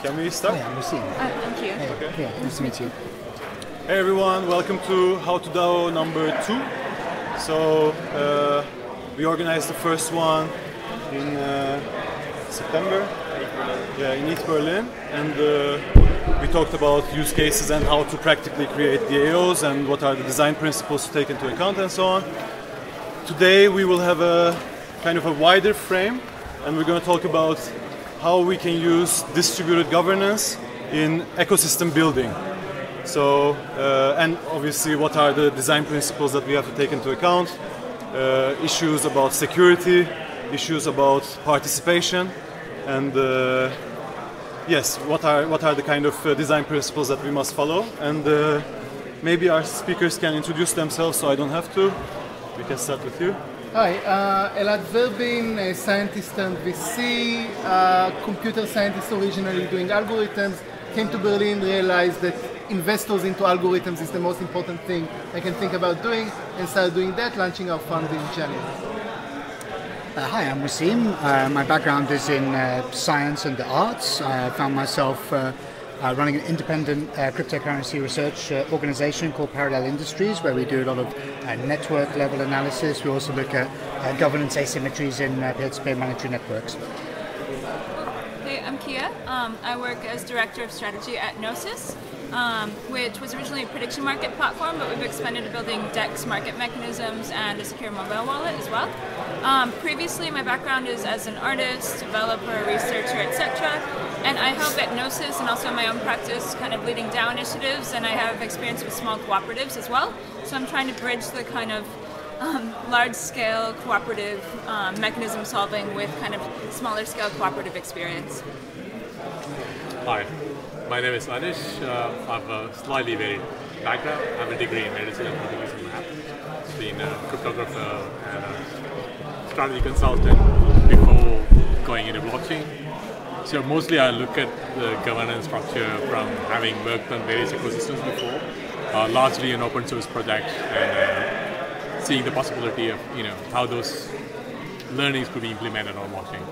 Can we start? I'm Wassim. Thank you. Hey, Okay. yeah, nice to meet you. Hey everyone, welcome to How to DAO number 2. So we organized the first one in September. Yeah, in East Berlin, and we talked about use cases and how to practically create DAOs and what are the design principles to take into account and so on. Today we will have a kind of a wider frame, and we're going to talk about how we can use distributed governance in ecosystem building. So, and obviously what are the design principles that we have to take into account, issues about security, issues about participation, and yes, what are the kind of design principles that we must follow. And maybe our speakers can introduce themselves so I don't have to. We can start with you. Hi, Elad Verbin, a scientist and VC, computer scientist originally doing algorithms, came to Berlin, realized that investors into algorithms is the most important thing I can think about doing, and started doing that, launching our fund in January. Hi, I'm Wassim. My background is in science and the arts. I found myself running an independent cryptocurrency research organization called Parallel Industries, where we do a lot of network level analysis. We also look at governance asymmetries in peer-to-peer monetary networks. Hey, I'm Kia. I work as Director of Strategy at Gnosis, which was originally a prediction market platform, but we've expanded to building DEX market mechanisms and a secure mobile wallet as well. Previously, my background is as an artist, developer, researcher, etc. And I help at Gnosis and also in my own practice kind of leading DAO initiatives, and I have experience with small cooperatives as well. So I'm trying to bridge the kind of large-scale cooperative mechanism solving with kind of smaller-scale cooperative experience. Hi, my name is Anish. I have a slightly varied background. I have a degree in medicine and Portuguese and math. Been a cryptographer and a strategy consultant before going into blockchain. So mostly I look at the governance structure from having worked on various ecosystems before, largely an open source project, and seeing the possibility of how those learnings could be implemented on blockchain.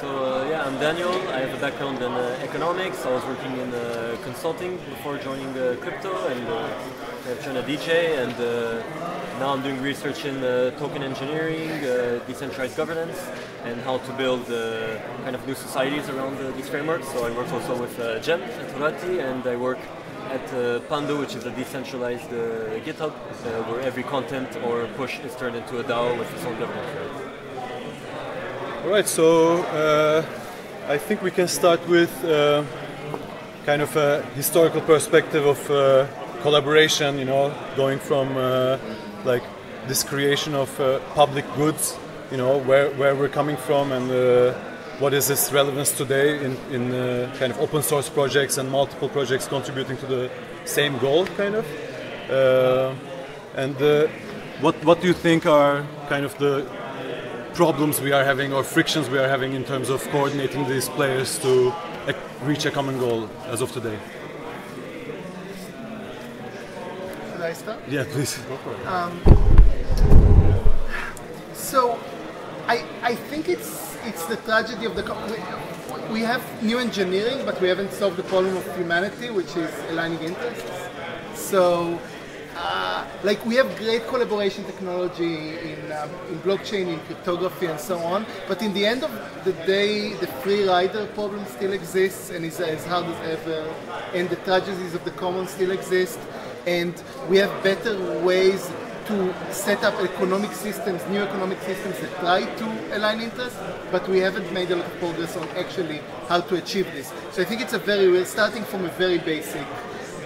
So yeah, I'm Daniel. I have a background in economics. I was working in consulting before joining crypto, and I've joined a DJ, and now I'm doing research in token engineering, decentralized governance, and how to build kind of new societies around these frameworks. So I work also with Gem at Horatii, and I work at Pando, which is a decentralized GitHub, where every content or push is turned into a DAO with its own governance. All right, so I think we can start with kind of a historical perspective of collaboration, going from like this creation of public goods, where we're coming from, and what is its relevance today in kind of open source projects and multiple projects contributing to the same goal, kind of. And what do you think are kind of the problems we are having or frictions we are having in terms of coordinating these players to reach a common goal as of today? Should I start? Yeah, please. Go for it. So I think it's the tragedy of the we have new engineering, but we haven't solved the problem of humanity, which is aligning interests. So like we have great collaboration technology in blockchain, in cryptography, and so on. But in the end of the day, the free rider problem still exists and is as hard as ever. And the tragedies of the commons still exist. And we have better ways to set up economic systems, new economic systems that try to align interests, but we haven't made a lot of progress on actually how to achieve this. So I think we're starting from a very basic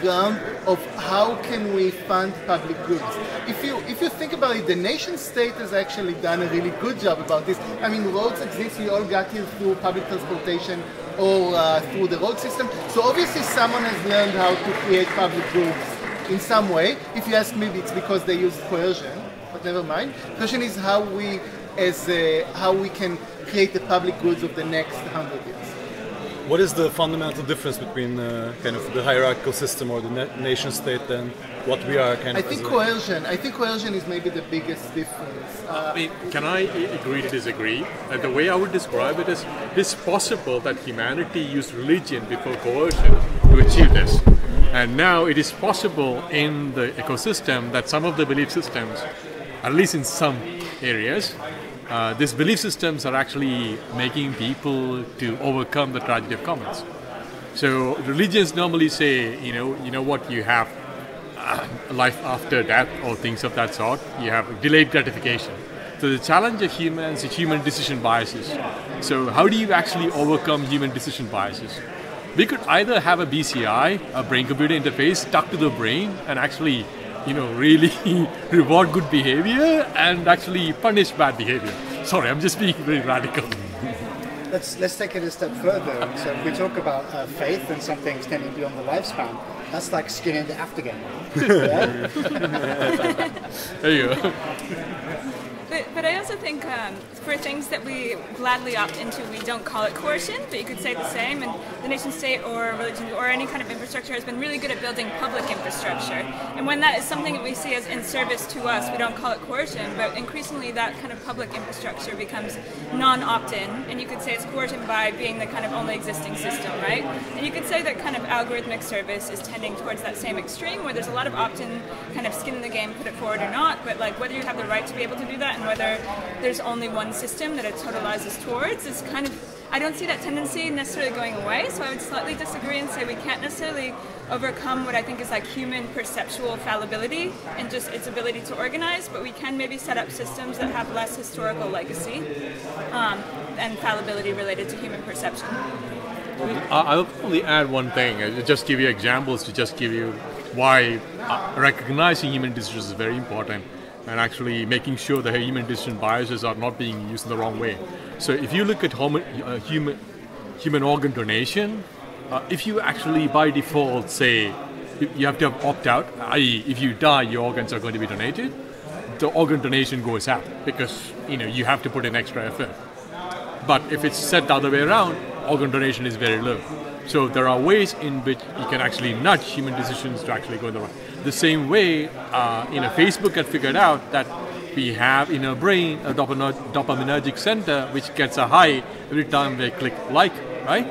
ground of how can we fund public goods. If you think about it, the nation state has actually done a really good job about this. I mean, roads exist, we all got here through public transportation or through the road system. So obviously someone has learned how to create public goods in some way. If you ask me, it's because they use coercion, but never mind. The question is how we can create the public goods of the next 100 years. what is the fundamental difference between kind of the hierarchical system or the nation state and what we are kind of? I think coercion is maybe the biggest difference. Can I agree to disagree? The way I would describe it is, it's possible that humanity used religion before coercion to achieve this. And now it is possible in the ecosystem that some of the belief systems, at least in some areas, these belief systems are actually making people to overcome the tragedy of commons. So religions normally say, you know what, you have life after death or things of that sort. You have delayed gratification. So the challenge of humans is human decision biases. So how do you actually overcome human decision biases? We could either have a BCI, a brain-computer interface, stuck to the brain and actually, really reward good behavior and actually punish bad behavior. Sorry, I'm just being very radical. Let's take it a step further. So if we talk about faith and something extending beyond the lifespan, that's like skin in the aftergame. Yeah? There you go. But I also think for things that we gladly opt into, we don't call it coercion, but you could say the same. And the nation state or religion or any kind of infrastructure has been really good at building public infrastructure. And when that is something that we see as in service to us, we don't call it coercion, but increasingly that kind of public infrastructure becomes non-opt-in. And you could say it's coercion by being the kind of only existing system, right? And you could say that kind of algorithmic service is tending towards that same extreme, where there's a lot of opt-in kind of skin in the game, put it forward or not, but like whether you have the right to be able to do that and whether there's only one system that it totalizes towards is kind of, I don't see that tendency necessarily going away, so I would slightly disagree and say we can't necessarily overcome what I think is like human perceptual fallibility and just its ability to organize, but we can maybe set up systems that have less historical legacy and fallibility related to human perception. I'll probably add one thing, just give you examples to just give you why recognizing human decisions is very important. And actually making sure that human decision biases are not being used in the wrong way. So if you look at human organ donation, if you actually by default say you have to have opt-out, i.e. if you die your organs are going to be donated, the organ donation goes up because you have to put in extra effort. But if it's set the other way around, organ donation is very low. So there are ways in which you can actually nudge human decisions to actually go in the right. The same way, Facebook had figured out that we have in our brain a dopaminergic center which gets a high every time we click like, right?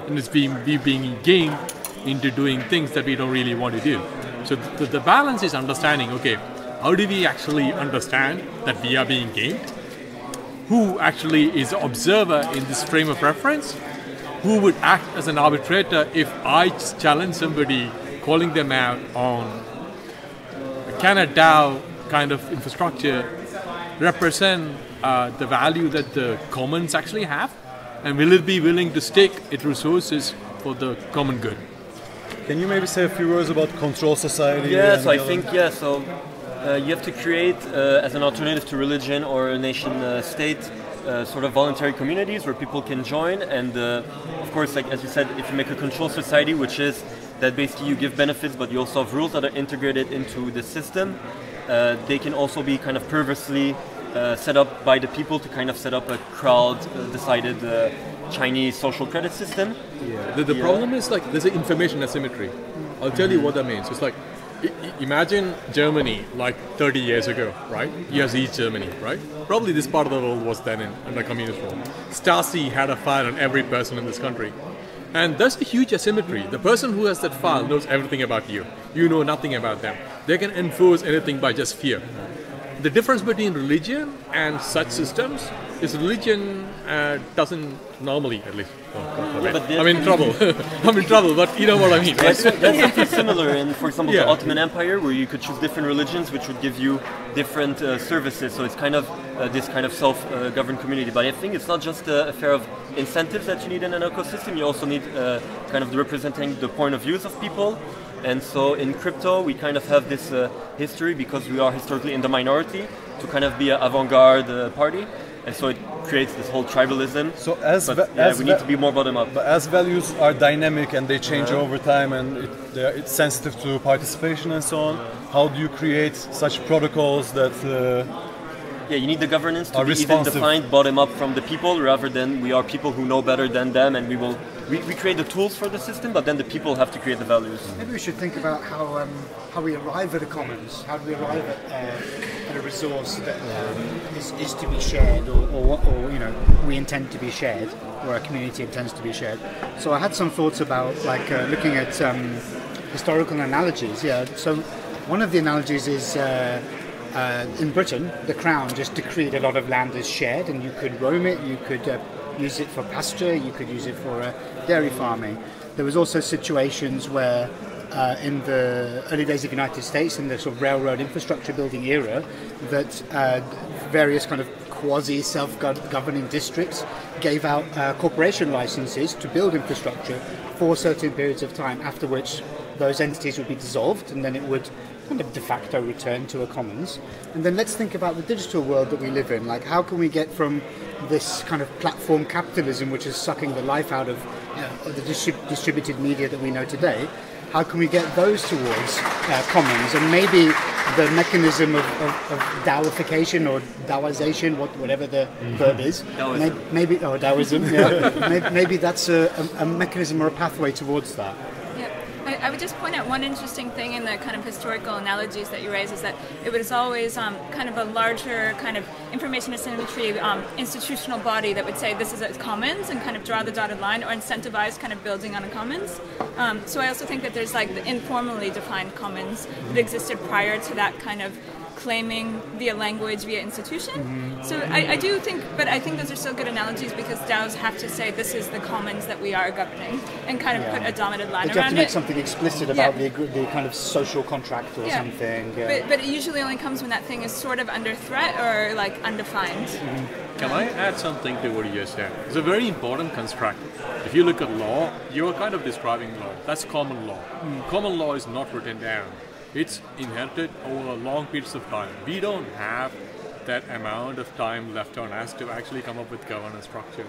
And it's being gamed into doing things that we don't really want to do. So the balance is understanding, okay, how do we actually understand that we are being gamed? Who actually is the observer in this frame of reference? Who would act as an arbitrator if I challenge somebody, calling them out on can a DAO kind of infrastructure represent the value that the commons actually have? And will it be willing to stake its resources for the common good? Can you maybe say a few words about control society? Yeah, so I think, so you have to create, as an alternative to religion or a nation state, sort of voluntary communities where people can join. And of course, like as you said, if you make a control society, which is that basically you give benefits, but you also have rules that are integrated into the system. They can also be kind of perversely set up by the people to kind of set up a crowd-decided Chinese social credit system. Yeah. The problem is like there's an information asymmetry. I'll tell you what that means. It's like imagine Germany like 30 years ago, right? You have East Germany, right? Probably this part of the world was then under communist rule. Stasi had a file on every person in this country. And there's a huge asymmetry. The person who has that file knows everything about you. You know nothing about them. They can enforce anything by just fear. The difference between religion and such systems is religion doesn't normally, at least. I'm in trouble. I'm in trouble, but you know what I mean. Right? That's something similar in, for example, the Ottoman Empire, where you could choose different religions, which would give you different services. So it's kind of this kind of self-governed community. But I think it's not just a affair of incentives that you need in an ecosystem. You also need kind of representing the point of views of people. And so in crypto, we kind of have this history, because we are historically in the minority, to kind of be an avant-garde party. And so it creates this whole tribalism. So we need to be more bottom-up. But as values are dynamic and they change over time, and it's sensitive to participation and so on, how do you create such protocols that Yeah, you need the governance to are be even responsive. defined bottom up from the people, rather than we are people who know better than them, and we create the tools for the system, but then the people have to create the values. Maybe we should think about how we arrive at a commons. How do we arrive at a resource that is to be shared, or we intend to be shared, or a community intends to be shared. So I had some thoughts about looking at historical analogies. Yeah. So one of the analogies is. In Britain, the crown just decreed a lot of land as shared, and you could roam it, you could use it for pasture, you could use it for dairy farming. There was also situations where in the early days of the United States, in the sort of railroad infrastructure building era, that various kind of quasi-self-governing districts gave out corporation licenses to build infrastructure for certain periods of time, after which those entities would be dissolved, and then it would kind of de facto return to a commons. And then let's think about the digital world that we live in. Like, how can we get from this kind of platform capitalism, which is sucking the life out of the distributed media that we know today, how can we get those towards commons? And maybe the mechanism of DAOification or DAOization, whatever the verb is, maybe Daoism, yeah. maybe that's a mechanism or a pathway towards that. I would just point out one interesting thing in the kind of historical analogies that you raise is that it was always kind of a larger kind of information asymmetry institutional body that would say this is a commons and kind of draw the dotted line or incentivize kind of building on a commons. So I also think that there's like the informally defined commons that existed prior to that kind of claiming via language, via institution. So I do think, but I think those are still good analogies because DAOs have to say this is the commons that we are governing and kind of put a dominant line but you around have to make it. something explicit about the kind of social contract or something. But it usually only comes when that thing is sort of under threat or like undefined. Can I add something to what you just said? It's a very important construct. If you look at law, you're kind of describing law. That's common law. Common law is not written down. It's inherited over long periods of time. We don't have that amount of time left on us to actually come up with governance structures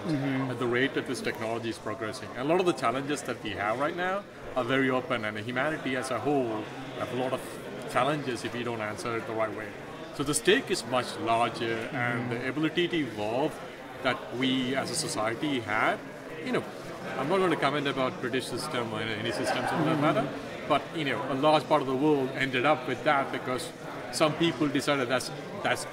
at the rate that this technology is progressing. And a lot of the challenges that we have right now are very open, and humanity as a whole have a lot of challenges if we don't answer it the right way. So the stake is much larger, and the ability to evolve that we as a society had, I'm not going to comment about British system or any systems in that matter, but a large part of the world ended up with that because some people decided that's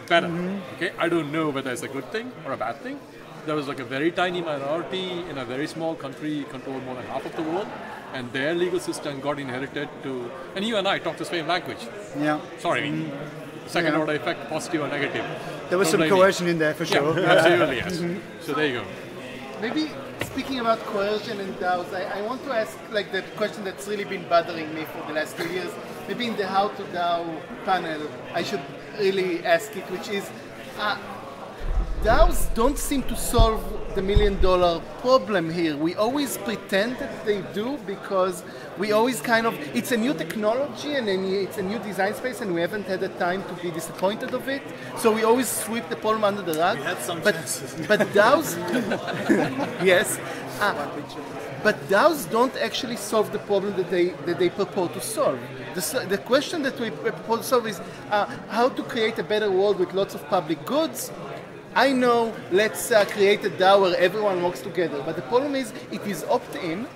better. Okay, I don't know whether it's a good thing or a bad thing. There was like a very tiny minority in a very small country controlled more than half of the world, and their legal system got inherited to. And you and I talk the same language. Yeah. Sorry. Second order effect, positive or negative. There was some coercion in there for sure. Yeah, absolutely, yes. So there you go. Maybe speaking about coercion and DAOs, I want to ask like the question that's really been bothering me for the last 2 years. Maybe in the How to DAO panel, I should really ask it, which is DAOs don't seem to solve the $1 million problem here. We always pretend that they do because we always it's a new technology and it's a new design space and we haven't had the time to be disappointed of it. So we always sweep the problem under the rug. We had some chances. But DAOs, yes. But DAOs don't actually solve the problem that they purport to solve. The question that we propose to solve is how to create a better world with lots of public goods. I know, let's create a DAO where everyone works together, but the problem is it is opt-in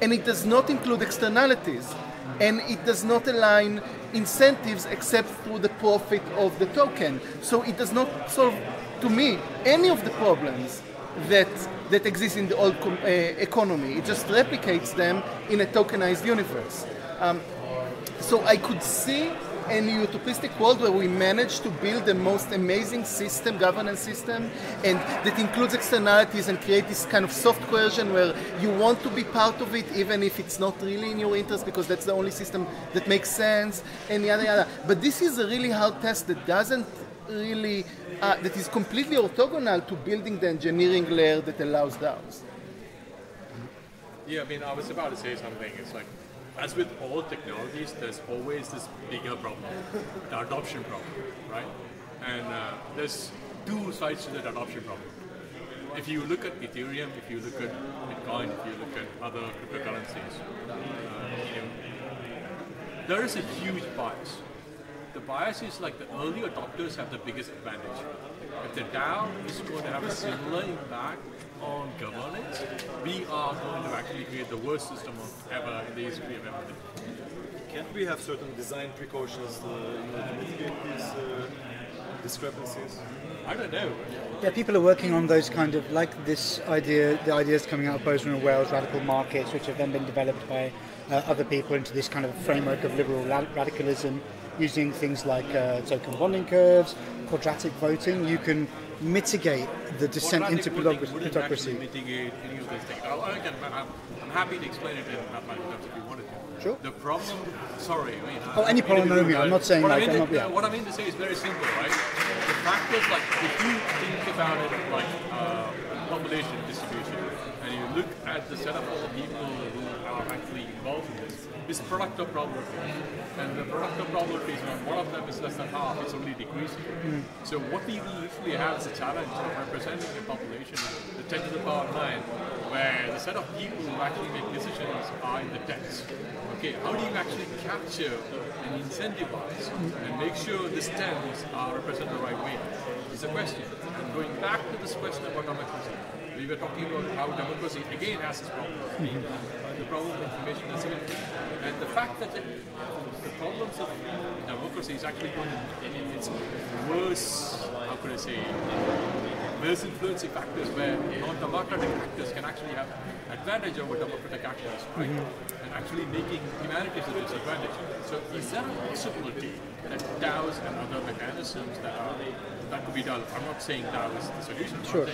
and it does not include externalities and it does not align incentives except through the profit of the token. So it does not solve, to me, any of the problems that exist in the old economy. It just replicates them in a tokenized universe. So I could see a utopistic world where we manage to build the most amazing system, governance system, and that includes externalities and create this kind of soft coercion where you want to be part of it even if it's not really in your interest because that's the only system that makes sense, and yada yada. But this is a really hard test that doesn't really, that is completely orthogonal to building the engineering layer that allows DAOs. Yeah, I mean, I was about to say something. It's like, as with all technologies, there's always this bigger problem, the adoption problem, right? And there's two sides to that adoption problem. If you look at Ethereum, if you look at Bitcoin, if you look at other cryptocurrencies, there is a huge bias the bias is like the early adopters have the biggest advantage. If the DAO is going to have a similar impact on governance, we are going to actually create the worst system of ever in the history of everything. Can't we have certain design precautions to mitigate these discrepancies? I don't know. Yeah, people are working on those kind of, like this idea, the ideas coming out of Bozeman and Wales, radical markets, which have then been developed by other people into this kind of framework of liberal radicalism, using things like token bonding curves, quadratic voting. You can mitigate the descent into plutocracy. Mitigate any of those things. Again, I'm happy to explain it in mathematical terms if you wanted to. Sure. The problem, sorry, I mean... any polynomial, I'm not saying like... What I mean to say is very simple, right? The fact is, like, if you think about it like population distribution, and you look at the setup of the people who are actually involved in this, it's product of probability. And the product of probability is not one of them is less than half, it's only decreasing. So what we usually have is a challenge of representing a population, the 10 to the power 9, where the set of people who actually make decisions are in the tens. Okay, how do you actually capture and incentivize and make sure these tens are represented the right way? It's a question. And going back to this question about democracy, we were talking about how democracy again has its problems. The problem of information asymmetry. And the fact that the problems of democracy is actually going in its worst, how could I say, worst influencing factors where non-democratic actors can actually have advantage over democratic actors, right? And actually making humanities a disadvantage. So is there a possibility that DAOs and other mechanisms that could be done? I'm not saying DAO is the solution. Sure.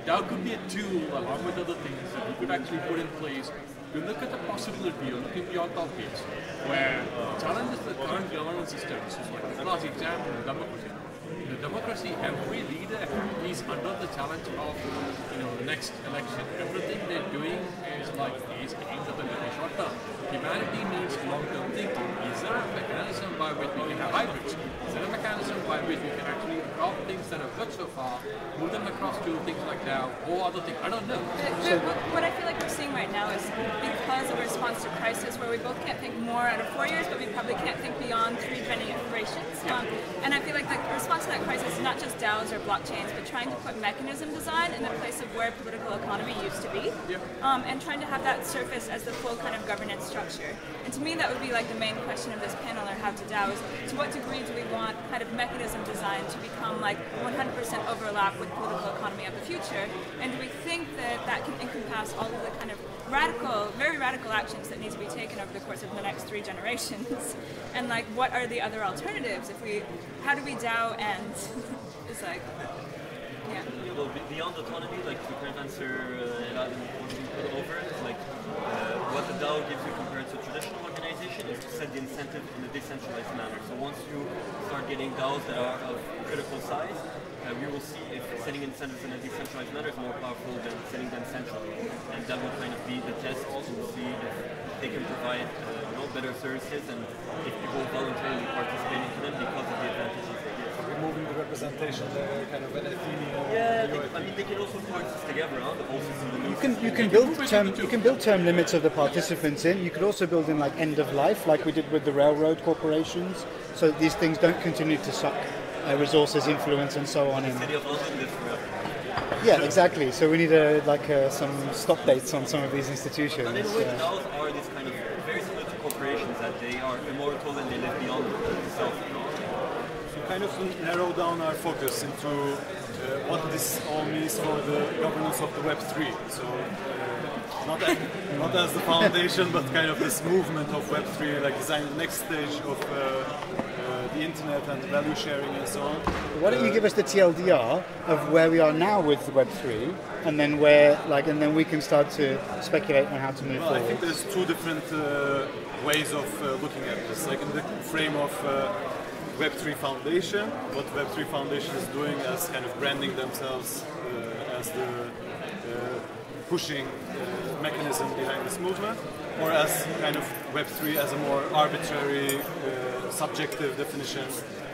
DAO could be a tool along with other things that we could actually put in place to look at the possibility of looking beyond topics where challenges the current governance systems is like a classic example of democracy. The democracy, every leader is under the challenge of the next election. Everything they're doing is like is aimed at the very short term. Humanity needs long-term thinking. Is there a mechanism by which we can have hybrids? Is there a mechanism by which we can actually adopt things that have worked so far, move them across to things like DAO or other things? I don't know. What I feel like we're seeing right now is because of a response to crisis where we both can't think more out of 4 years, but we probably can't think beyond 3 generations. And I feel like the response to that crisis is not just DAOs or blockchains, but trying to put mechanism design in the place of where political economy used to be, and trying to have that surface as the full kind of governance structure. And to me, that would be like the main question of this panel, or how to DAO, is to what degree do we want kind of mechanism design to become like 100% overlap with political economy of the future? And do we think that that can encompass all of the kind of radical, very radical actions that need to be taken over the course of the next 3 generations? And like, what are the other alternatives? How do we DAO and it's like, yeah. Well, beyond autonomy, like the current answer what you put over it, like what the DAO gives you compared to a traditional organization is to set the incentive in a decentralized manner. So once you start getting DAOs that are of critical size, we will see if setting incentives in a decentralized manner is more powerful than setting them centrally. And that will kind of be the test to see if they can provide better services and if people voluntarily participate into them because of the advantages they give. Removing the representation, kind of an Athenian. Yeah, they can also coexist together, the whole system. You can build term limits of the participants in. You could also build in like end of life, like we did with the railroad corporations, so that these things don't continue to suck resources, influence, and so on. The city of London lives forever. Yeah, exactly. So we need some stop dates on some of these institutions. And in a way, DAOs are this kind of very similar to corporations, that they are immortal and they live beyond themselves. So kind of narrow down our focus into what this all means for the governance of the Web3. So not as the foundation, but kind of this movement of Web3, like designing the next stage of the internet and value sharing and so on. Why don't you give us the TLDR of where we are now with Web3, and then we can start to speculate on how to move forward. I think there's 2 different ways of looking at this. Like in the frame of Web3 Foundation, what Web3 Foundation is doing as kind of branding themselves as the pushing mechanism behind this movement, or as kind of Web3 as a more arbitrary, subjective definition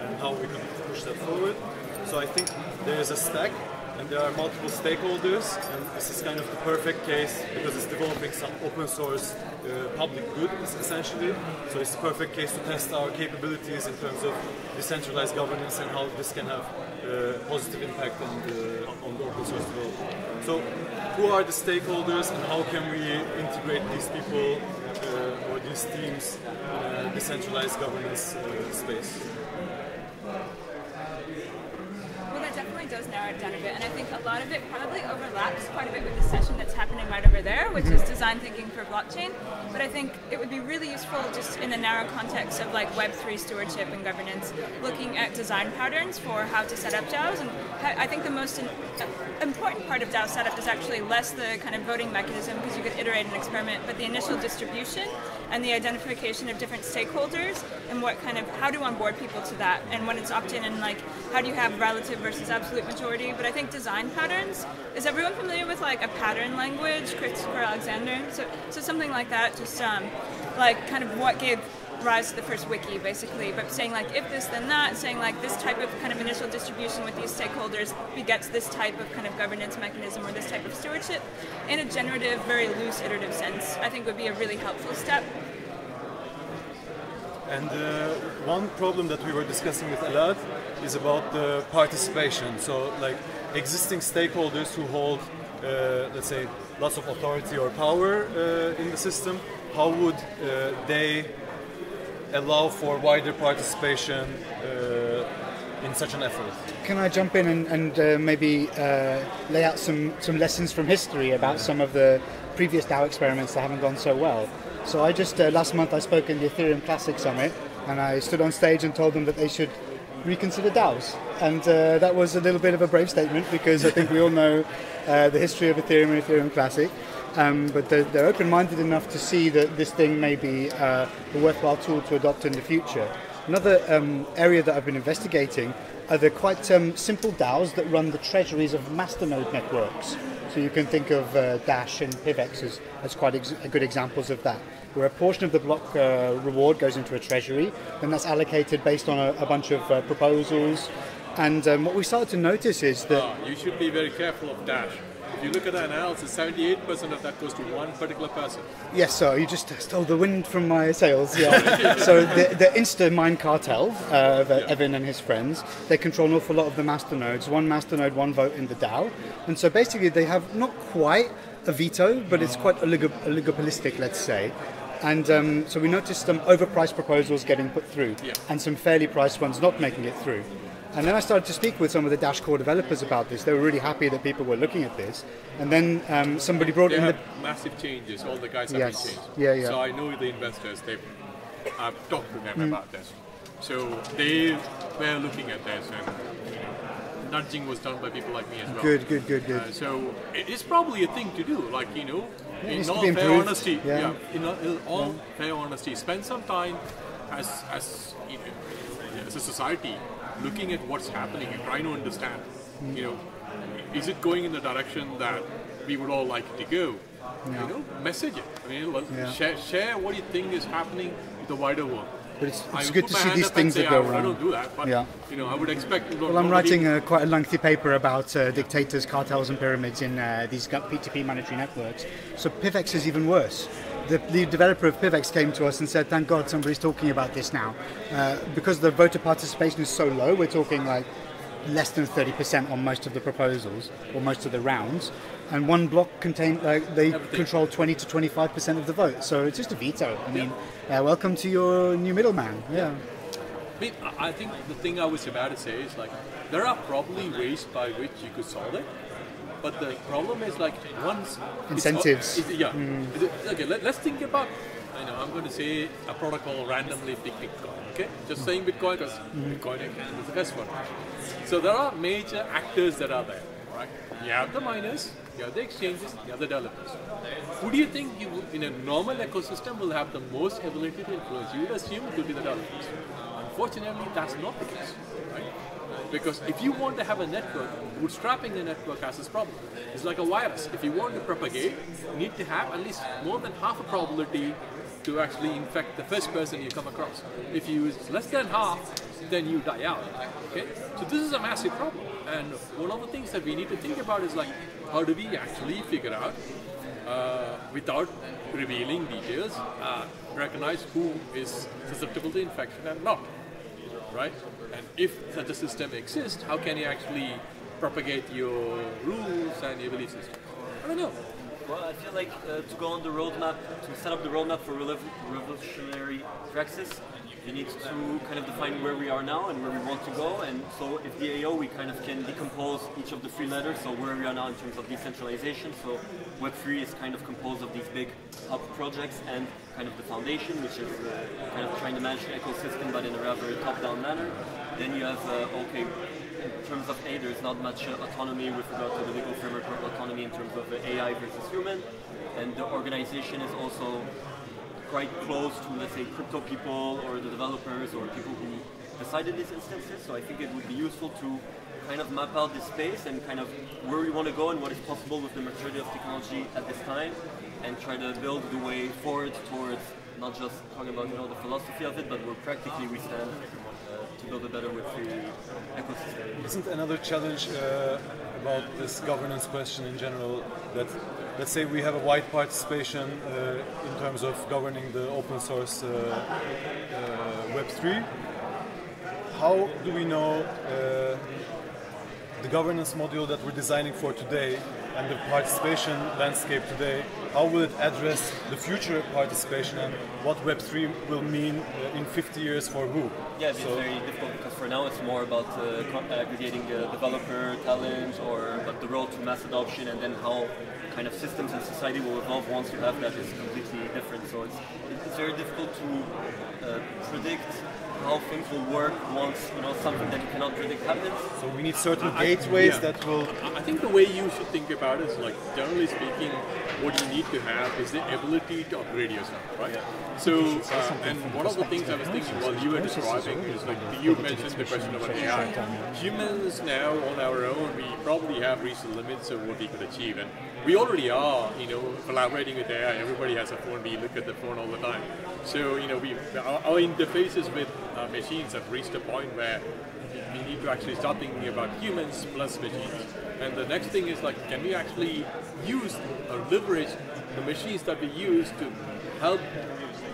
and how we can push that forward. So I think there is a stack, and there are multiple stakeholders, and this is kind of the perfect case because it's developing some open source public good essentially. So it's the perfect case to test our capabilities in terms of decentralized governance and how this can have positive impact on the open source development. So who are the stakeholders and how can we integrate these people or these teams in a decentralized governance space? Definitely does narrow it down a bit, and I think a lot of it probably overlaps quite a bit with the session that's happening right over there, which is design thinking for blockchain. But I think it would be really useful just in the narrow context of like Web3 stewardship and governance, looking at design patterns for how to set up DAOs. And I think the most important part of DAO setup is actually less the kind of voting mechanism, because you could iterate and experiment, but the initial distribution and the identification of different stakeholders and how to onboard people to that, and when it's opt-in, and like how do you have relative versus absolute majority. But I think design patterns, is everyone familiar with like a pattern language, Kreutler, Alexander? So something like that, just like kind of what gave rise to the first wiki basically, but saying like if this then that, saying like this type of kind of initial distribution with these stakeholders begets this type of kind of governance mechanism or this type of stewardship in a generative, very loose iterative sense, I think would be a really helpful step. And one problem that we were discussing with Elad is about the participation. So like existing stakeholders who hold, let's say, lots of authority or power in the system, how would they allow for wider participation in such an effort? Can I jump in and maybe lay out some lessons from history about some of the previous DAO experiments that haven't gone so well? So I just, last month I spoke in the Ethereum Classic Summit, and I stood on stage and told them that they should reconsider DAOs. And that was a little bit of a brave statement, because I think we all know the history of Ethereum and Ethereum Classic. But they're open-minded enough to see that this thing may be a worthwhile tool to adopt in the future. Another area that I've been investigating are the quite simple DAOs that run the treasuries of masternode networks. So you can think of Dash and PivX as quite good examples of that, where a portion of the block reward goes into a treasury, then that's allocated based on a bunch of proposals. And what we started to notice is that... you should be very careful of Dash. If you look at the analysis, 78% of that goes to one particular person. Yes, so you just stole the wind from my sails. Yeah. So the Insta-Mine cartel of Evan and his friends, they control an awful lot of the masternodes. One masternode, one vote in the DAO. And so basically they have not quite a veto, but it's quite oligopolistic, let's say. And so we noticed some overpriced proposals getting put through, and some fairly priced ones not making it through. And then I started to speak with some of the Dash core developers about this. They were really happy that people were looking at this. And then somebody brought in the... massive changes. All the guys have been changed. Yeah. So I know the investors. I've talked to them about this. So they were looking at this, and nudging was done by people like me as well. Good. So it's probably a thing to do. Like, in all fair honesty, fair honesty, spend some time as a society, looking at what's happening and trying to understand, is it going in the direction that we would all like it to go? Message it. I mean, share what you think is happening with the wider world. But it's good to see these things that go wrong. I don't do that, but I would expect... Well, I'm writing quite a lengthy paper about dictators, cartels and pyramids in these P2P monetary networks. So PivX is even worse. The developer of PivX came to us and said, thank God somebody's talking about this now. Because the voter participation is so low, we're talking like less than 30% on most of the proposals, or most of the rounds. And one block they control 20 to 25% of the vote. So it's just a veto. I mean, welcome to your new middleman. Yeah. I think the thing I was about to say is there are probably ways by which you could solve it. But the problem is once incentives. Okay, let's think about. I'm going to say a protocol randomly pick Bitcoin. Okay, just saying Bitcoin because Bitcoin is the best one. So there are major actors that are there, right? You have the miners, you have the exchanges, you have the developers. Who do you think in a normal ecosystem will have the most ability to influence? You would assume it will be the developers. Unfortunately, that's not the case, right? Because if you want to have a network, bootstrapping the network has this problem. It's like a virus. If you want to propagate, you need to have at least more than half a probability to actually infect the first person you come across. If you use less than half, then you die out. Okay, so this is a massive problem, and one of the things that we need to think about is like, how do we actually figure out, without revealing details, recognize who is susceptible to infection and not, right? And if such a system exists, how can you actually propagate your rules and your belief system? I don't know. Well, I feel like to go on the roadmap, to set up the roadmap for revolutionary praxis, we need to kind of define where we are now and where we want to go. And so if DAO, we kind of can decompose each of the three letters, so where we are now in terms of decentralization. So Web3 is kind of composed of these big hub projects and kind of the foundation, which is kind of trying to manage the ecosystem, but in a rather top-down manner. Then you have, okay, in terms of A, there's not much autonomy with regard to the legal framework of autonomy in terms of AI versus human. And the organization is also quite close to, let's say, crypto people or the developers or people who decided these instances. So I think it would be useful to kind of map out this space and kind of where we want to go and what is possible with the maturity of technology at this time, and try to build the way forward towards not just talking about the philosophy of it, but where practically we stand to build a better Web3 ecosystem. Isn't another challenge about this governance question in general that, let's say we have a wide participation in terms of governing the open source Web3, how do we know the governance module that we're designing for today and the participation landscape today, how will it address the future participation and what Web3 will mean in 50 years for who? Yeah, it's very difficult because for now it's more about aggregating developer talent but the road to mass adoption, and then how kind of systems and society will evolve once you have that is completely different. So it's very difficult to predict how things will work once something that you cannot predict happens. So we need certain gateways that will... I think the way you should think about it is, like, generally speaking, what you need to have is the ability to upgrade yourself, right? Yeah. So, and one of the things I was thinking while you were describing is, like, you mentioned the question about AI. Humans now, on our own, we probably have reached the limits of what we could achieve, and we already are, collaborating with AI. Everybody has a phone. We look at the phone all the time. So, our interfaces with machines have reached a point where we need to actually start thinking about humans plus machines. And the next thing is, like, can we actually use or leverage the machines that we use to help?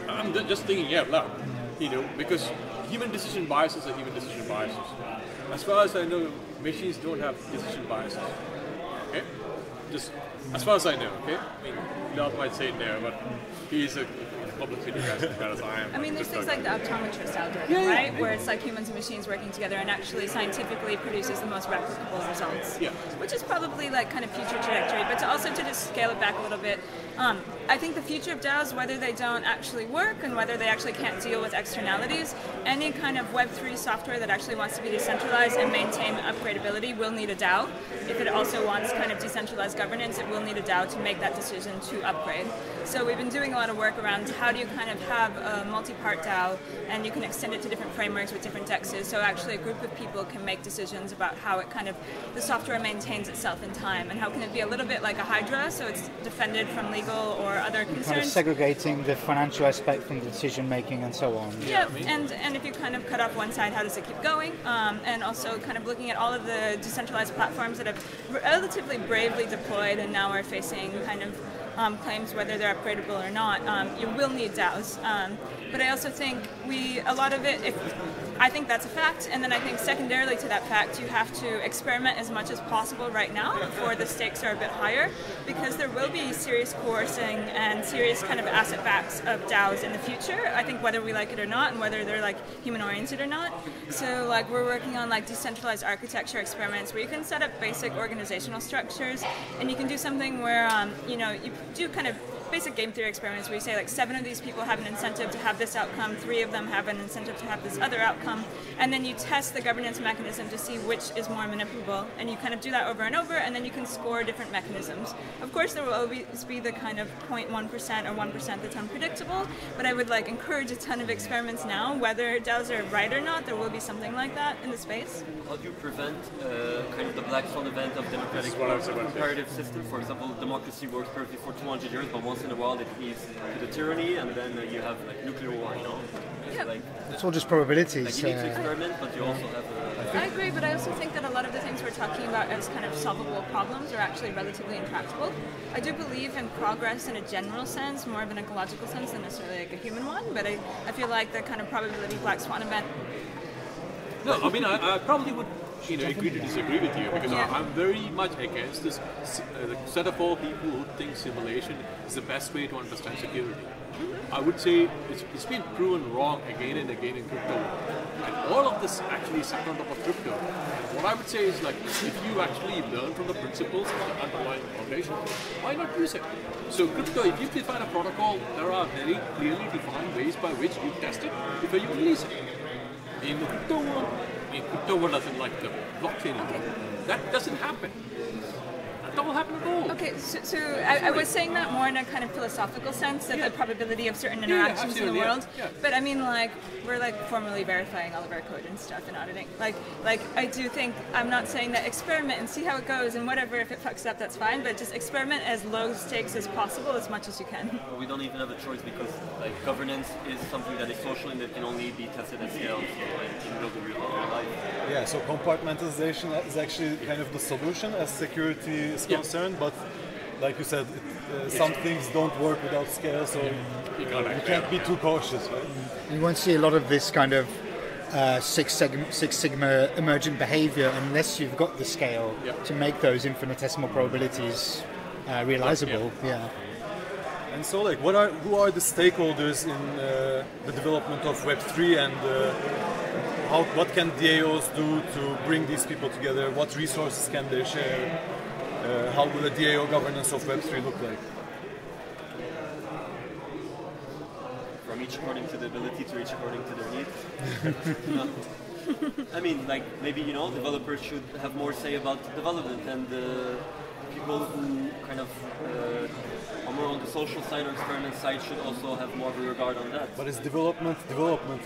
I'm just thinking out loud, because human decision biases are human decision biases. As far as I know, machines don't have decision biases. Okay, just as far as I know. Okay, I mean, Love might say no, but he's a public figure as bad as I am. I mean, there's things like the optometrist algorithm, right? Where it's like humans and machines working together and actually scientifically produces the most replicable results. Yeah. Which is probably like kind of future trajectory. But to also to just scale it back a little bit, I think the future of DAOs, whether they don't actually work and whether they actually can't deal with externalities, any kind of Web3 software that actually wants to be decentralized and maintain upgradability will need a DAO. If it also wants kind of decentralized governance, it will need a DAO to make that decision to upgrade. So we've been doing a lot of work around how do you kind of have a multi-part DAO, and you can extend it to different frameworks with different DEXs, so actually a group of people can make decisions about how it kind of, the software maintains itself in time, and how can it be a little bit like a Hydra, so it's defended from legal or other concerns. Kind of segregating the financial aspect from the decision making and so on. Yeah, and if you kind of cut off one side, how does it keep going? And also kind of looking at all of the decentralized platforms that have relatively bravely deployed and now are facing kind of claims whether they're upgradable or not. You will need DAOs, but I also think a lot of it, I think that's a fact, and then I think secondarily to that fact, you have to experiment as much as possible right now before the stakes are a bit higher, because there will be serious coercing and serious kind of asset backs of DAOs in the future, I think, whether we like it or not, and whether they're like human oriented or not. So like we're working on like decentralized architecture experiments where you can set up basic organizational structures, and you can do something where you do kind of basic game theory experiments where you say like 7 of these people have an incentive to have this outcome, 3 of them have an incentive to have this other outcome, and then you test the governance mechanism to see which is more manipulable, and you kind of do that over and over, and then you can score different mechanisms. Of course there will always be the kind of 0.1% or 1% that's unpredictable, but I would like encourage a ton of experiments now, whether DAOs are right or not, there will be something like that in the space. How do you prevent kind of the black swan event of democratic comparative system? For example, democracy works perfectly for 200 years, but once in a while it leads to the tyranny, and then you have like nuclear war, Yeah. Like, it's all just probabilities. You need to experiment, but you also have I agree, but I also think that a lot of the things we're talking about as kind of solvable problems are actually relatively intractable. I do believe in progress in a general sense, more of an ecological sense than necessarily like a human one, but I feel like the kind of probability black swan event. No, I mean, I probably would agree to disagree with you, because I'm very much against this set of all people who think simulation is the best way to understand security. I would say it's been proven wrong again and again in crypto. And all of this actually sat on top of crypto. And what I would say is, like, if you actually learn from the principles of the underlying foundation, why not use it? So crypto, if you define a protocol, there are very clearly defined ways by which you test it before you release it. In the crypto world doesn't like the blockchain world. That doesn't happen. That don't happen at all. Okay, so I was saying that more in a kind of philosophical sense, that the probability of certain interactions in the world. Yeah. But I mean, like, we're like formally verifying all of our code and stuff and auditing. Like I do think, I'm not saying that experiment and see how it goes and whatever, if it fucks up, that's fine, but just experiment as low stakes as possible, as much as you can. We don't even have a choice, because like governance is something that is social and that can only be tested at scale, so in real life. Yeah, so compartmentalization is actually kind of the solution as security is concerned, but like you said, some things don't work without scale, so you can't be too cautious, right? You won't see a lot of this kind of Six Sigma emergent behavior unless you've got the scale to make those infinitesimal probabilities realizable. Yeah. And so, like, who are the stakeholders in the development of Web3, and what can DAOs do to bring these people together? What resources can they share? How will the DAO governance of Web3 look like? From each according to the ability to each according to their needs. I mean, like, maybe, developers should have more say about development, and people who kind of are more on the social side or experiment side should also have more of a regard on that. But is development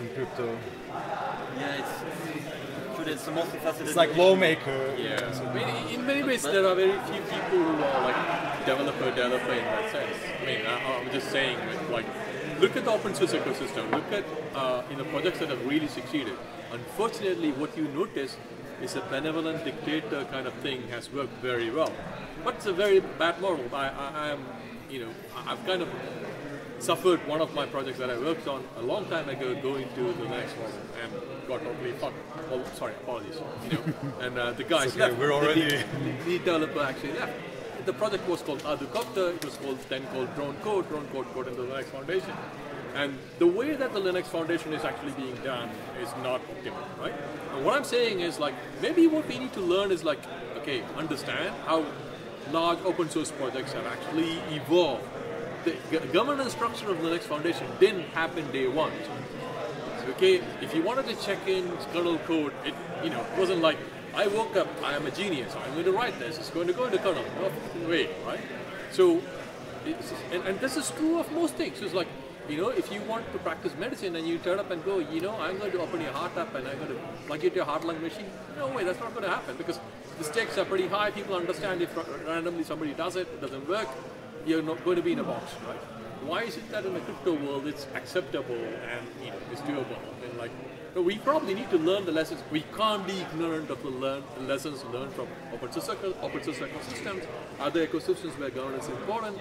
in crypto? Yeah, it's a multifaceted. It's like lawmaker. Yeah. So in many ways, there are very few people who are like developer in that sense. I mean, I'm just saying, like, look at the open source ecosystem. Look at projects that have really succeeded. Unfortunately, what you notice is a benevolent dictator kind of thing has worked very well, but it's a very bad model. I've kind of suffered one of my projects that I worked on a long time ago going to the next one and got totally fucked. Oh, sorry, apologies. And the guys left. We're already. The lead developer actually left. The project was called Adukopter. It was then called Drone Code. Drone Code got into the Linux Foundation. And the way that the Linux Foundation is actually being done is not optimal, right? And what I'm saying is, like, maybe what we need to learn is, like, okay, understand how large open source projects have actually evolved. The governance structure of the Linux Foundation didn't happen day one. So, okay, if you wanted to check in kernel code, it wasn't like, I woke up, I am a genius, I'm going to write this, it's going to go into kernel. No way, right? So, and this is true of most things. It's like, if you want to practice medicine and you turn up and go, I'm going to open your heart up and I'm going to plug it to your heart-lung machine. No way, that's not going to happen, because the stakes are pretty high. People understand if randomly somebody does it doesn't work, you're not going to be in a box, right? Why is it that in the crypto world it's acceptable and it's doable? And like, we probably need to learn the lessons. We can't be ignorant of the lessons learned from open source ecosystems, other ecosystems where governance is important,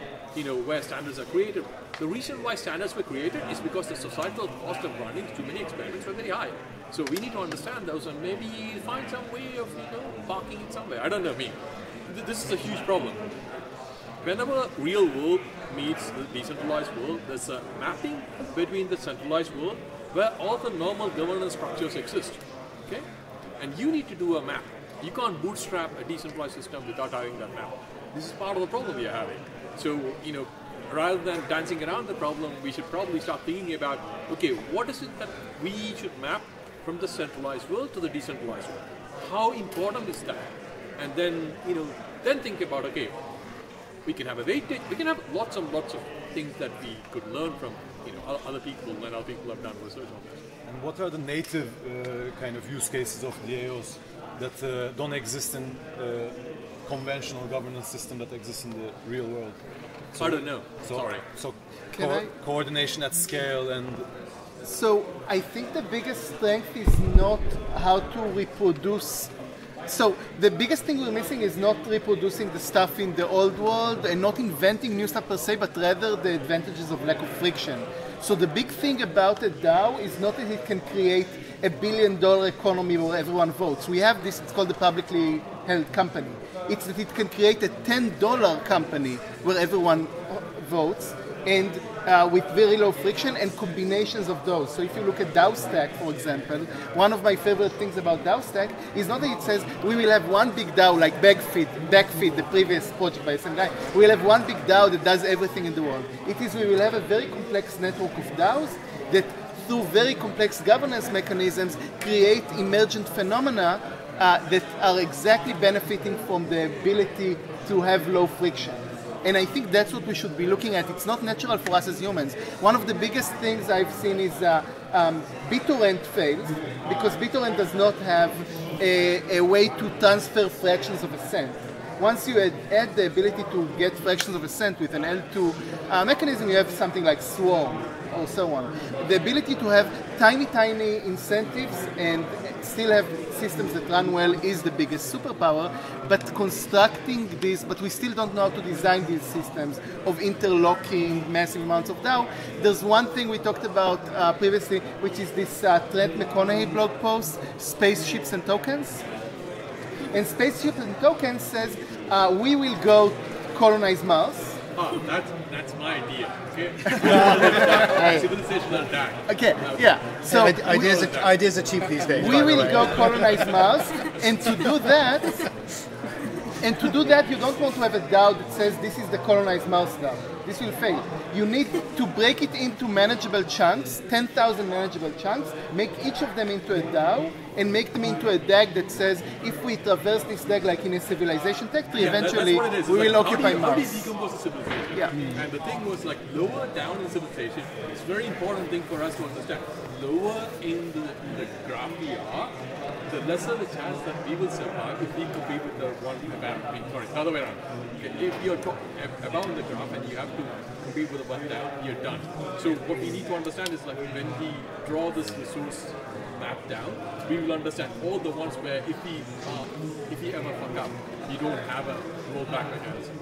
where standards are created. The reason why standards were created is because the societal cost of running too many experiments were very high. So we need to understand those and maybe find some way of parking it somewhere. I don't know. This is a huge problem. Whenever real world meets the decentralized world, there's a mapping between the centralized world where all the normal governance structures exist, okay? And you need to do a map. You can't bootstrap a decentralized system without having that map. This is part of the problem we are having. So, rather than dancing around the problem, we should probably start thinking about, okay, what is it that we should map from the centralized world to the decentralized world? How important is that? And then, then think about, okay, we can have a weightage, we can have lots and lots of things that we could learn from other people and other people have done research on this. And what are the native kind of use cases of DAOs that don't exist in conventional governance system that exists in the real world? So, I don't know. Sorry. So coordination at scale and So I think the biggest strength is not how to reproduce. So the biggest thing we're missing is not reproducing the stuff in the old world and not inventing new stuff per se, but rather the advantages of lack of friction. So the big thing about a DAO is not that it can create a $1 billion economy where everyone votes. We have this, it's called a publicly held company. It's that it can create a $10 company where everyone votes, and with very low friction and combinations of those. So if you look at DAOStack, for example, one of my favorite things about DAOStack is not that it says we will have one big DAO like Backfeed, the previous project by the same guy. We will have one big DAO that does everything in the world. It is we will have a very complex network of DAOs that through very complex governance mechanisms create emergent phenomena that are exactly benefiting from the ability to have low friction. And I think that's what we should be looking at. It's not natural for us as humans. One of the biggest things I've seen is BitTorrent fails because BitTorrent does not have a way to transfer fractions of a cent. Once you add the ability to get fractions of a cent with an L2 mechanism, you have something like Swarm or so on. The ability to have tiny incentives and still have systems that run well is the biggest superpower, but constructing this, but we still don't know how to design these systems of interlocking massive amounts of DAO. There's one thing we talked about previously, which is this Trent McConaughey blog post, Spaceships and Tokens. And Spaceships and Tokens says, we will go colonize Mars. Oh, that's my idea. Okay. Civilization on that. Okay. Yeah. So ideas are cheap these days. We will go colonize Mars, and to do that, you don't want to have a DAO that says this is the colonized Mars DAO. This will fail. You need to break it into manageable chunks, 10,000 manageable chunks, make each of them into a DAO, and make them into a DAG that says, if we traverse this DAG like in a civilization tech tree, eventually we will occupy Mars. How do you decompose a civilization? Yeah. And the thing was like lower down in civilization, it's a very important thing for us to understand. Lower in the graph we are, the lesser the chance that we will survive if we compete with the one above. Sorry, the other way around. Okay, if you're above in the graph and you have to compete with the one down, you're done. So what we need to understand is like when we draw this resource map down, we will understand all the ones where if we ever fuck up, you don't have a rollback mechanism.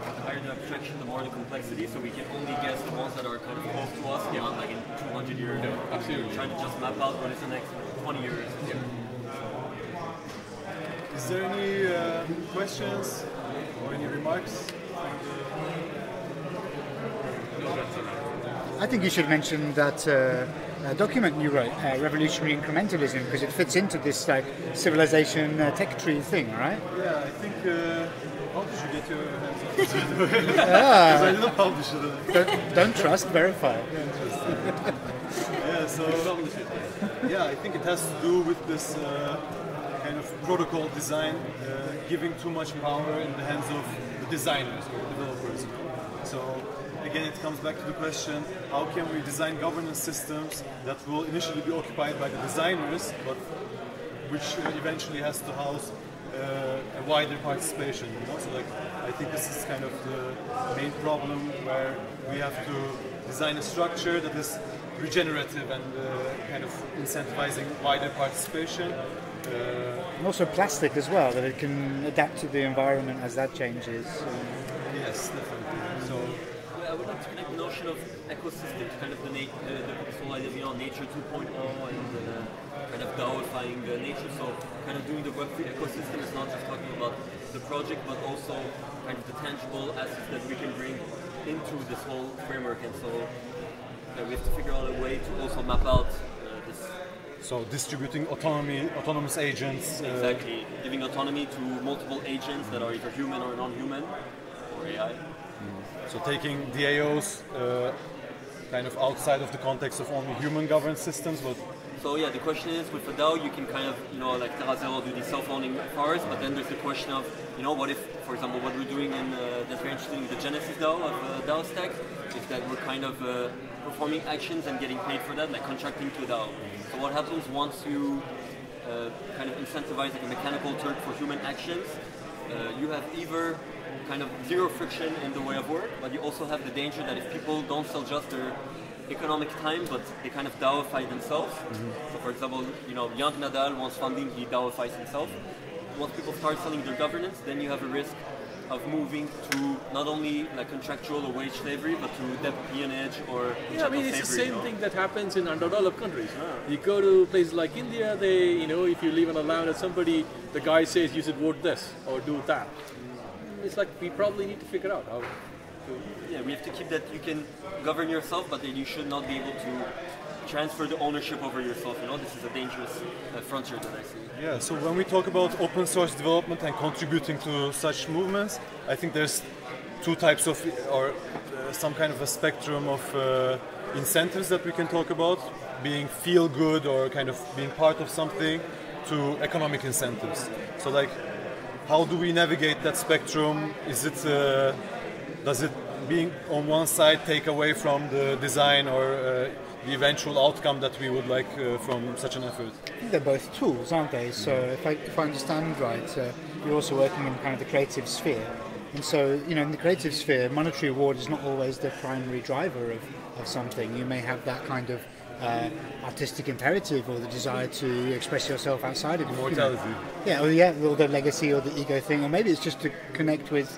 The higher the abstraction, the more the complexity, so we can only guess the ones that are kind of close to us, not like in 200 years. Yeah, absolutely. We're trying to just map out what is the next 20 years. Yeah. Is there any questions or any remarks? I think you should mention that document you wrote, Revolutionary Incrementalism, because it fits into this like civilization tech tree thing, right? Yeah, I think. How did you get your hands on this? Because I didn't publish it. Don't trust, verify. Yeah, so yeah, I think it has to do with this kind of protocol design, giving too much power in the hands of the designers or developers. So again, it comes back to the question: how can we design governance systems that will initially be occupied by the designers, but which eventually has to house a wider participation? You know? So like, I think this is kind of the main problem where we have to design a structure that is regenerative and kind of incentivizing wider participation. And also plastic as well, that it can adapt to the environment as that changes. Yes, definitely. So I would like to connect the notion of ecosystem to kind of the whole idea of, you know, nature 2.0 and kind of DAOifying nature. So kind of doing the Web3 ecosystem is not just talking about the project, but also kind of the tangible assets that we can bring into this whole framework. And so we have to figure out a way to also map out this. So distributing autonomous agents. Exactly, giving autonomy to multiple agents that are either human or non-human, or AI. So taking DAOs kind of outside of the context of only human governance systems, but so yeah, the question is, with a DAO, you can kind of, you know, like TerraZero do the self-owning cars, but then there's the question of, you know, what if, for example, what we're doing in that's very interesting with the GenesisDAO of DAOStack, is that we're kind of performing actions and getting paid for that, like contracting to a DAO. So what happens once you kind of incentivize like a mechanical Turk for human actions, you have either kind of zero friction in the way of work, but you also have the danger that if people don't self-adjust economic time, but they kind of DAOify themselves. So for example, young Nadal wants funding, he DAOifies himself. Once people start selling their governance, then you have a risk of moving to not only like contractual or wage slavery, but to debt peonage or yeah, I mean it's the same thing that happens in underdeveloped countries. You go to places like India, they if you live on a land of somebody, the guy says you should vote this or do that. It's like we probably need to figure out how. Yeah, we have to keep that you can govern yourself, but then you should not be able to transfer the ownership over yourself. This is a dangerous frontier that I see. Yeah, so when we talk about open source development and contributing to such movements, I think there's two types of, or some kind of a spectrum of incentives that we can talk about, being feel good or kind of being part of something, to economic incentives. So like, how do we navigate that spectrum? Is it, does it being on one side take away from the design or the eventual outcome that we would like from such an effort? I think they're both tools, aren't they? So if I understand right, you're also working in kind of the creative sphere. And so, in the creative sphere, monetary reward is not always the primary driver of something. You may have that kind of artistic imperative or the desire to express yourself outside of it. Immortality. Or the legacy or the ego thing, or maybe it's just to connect with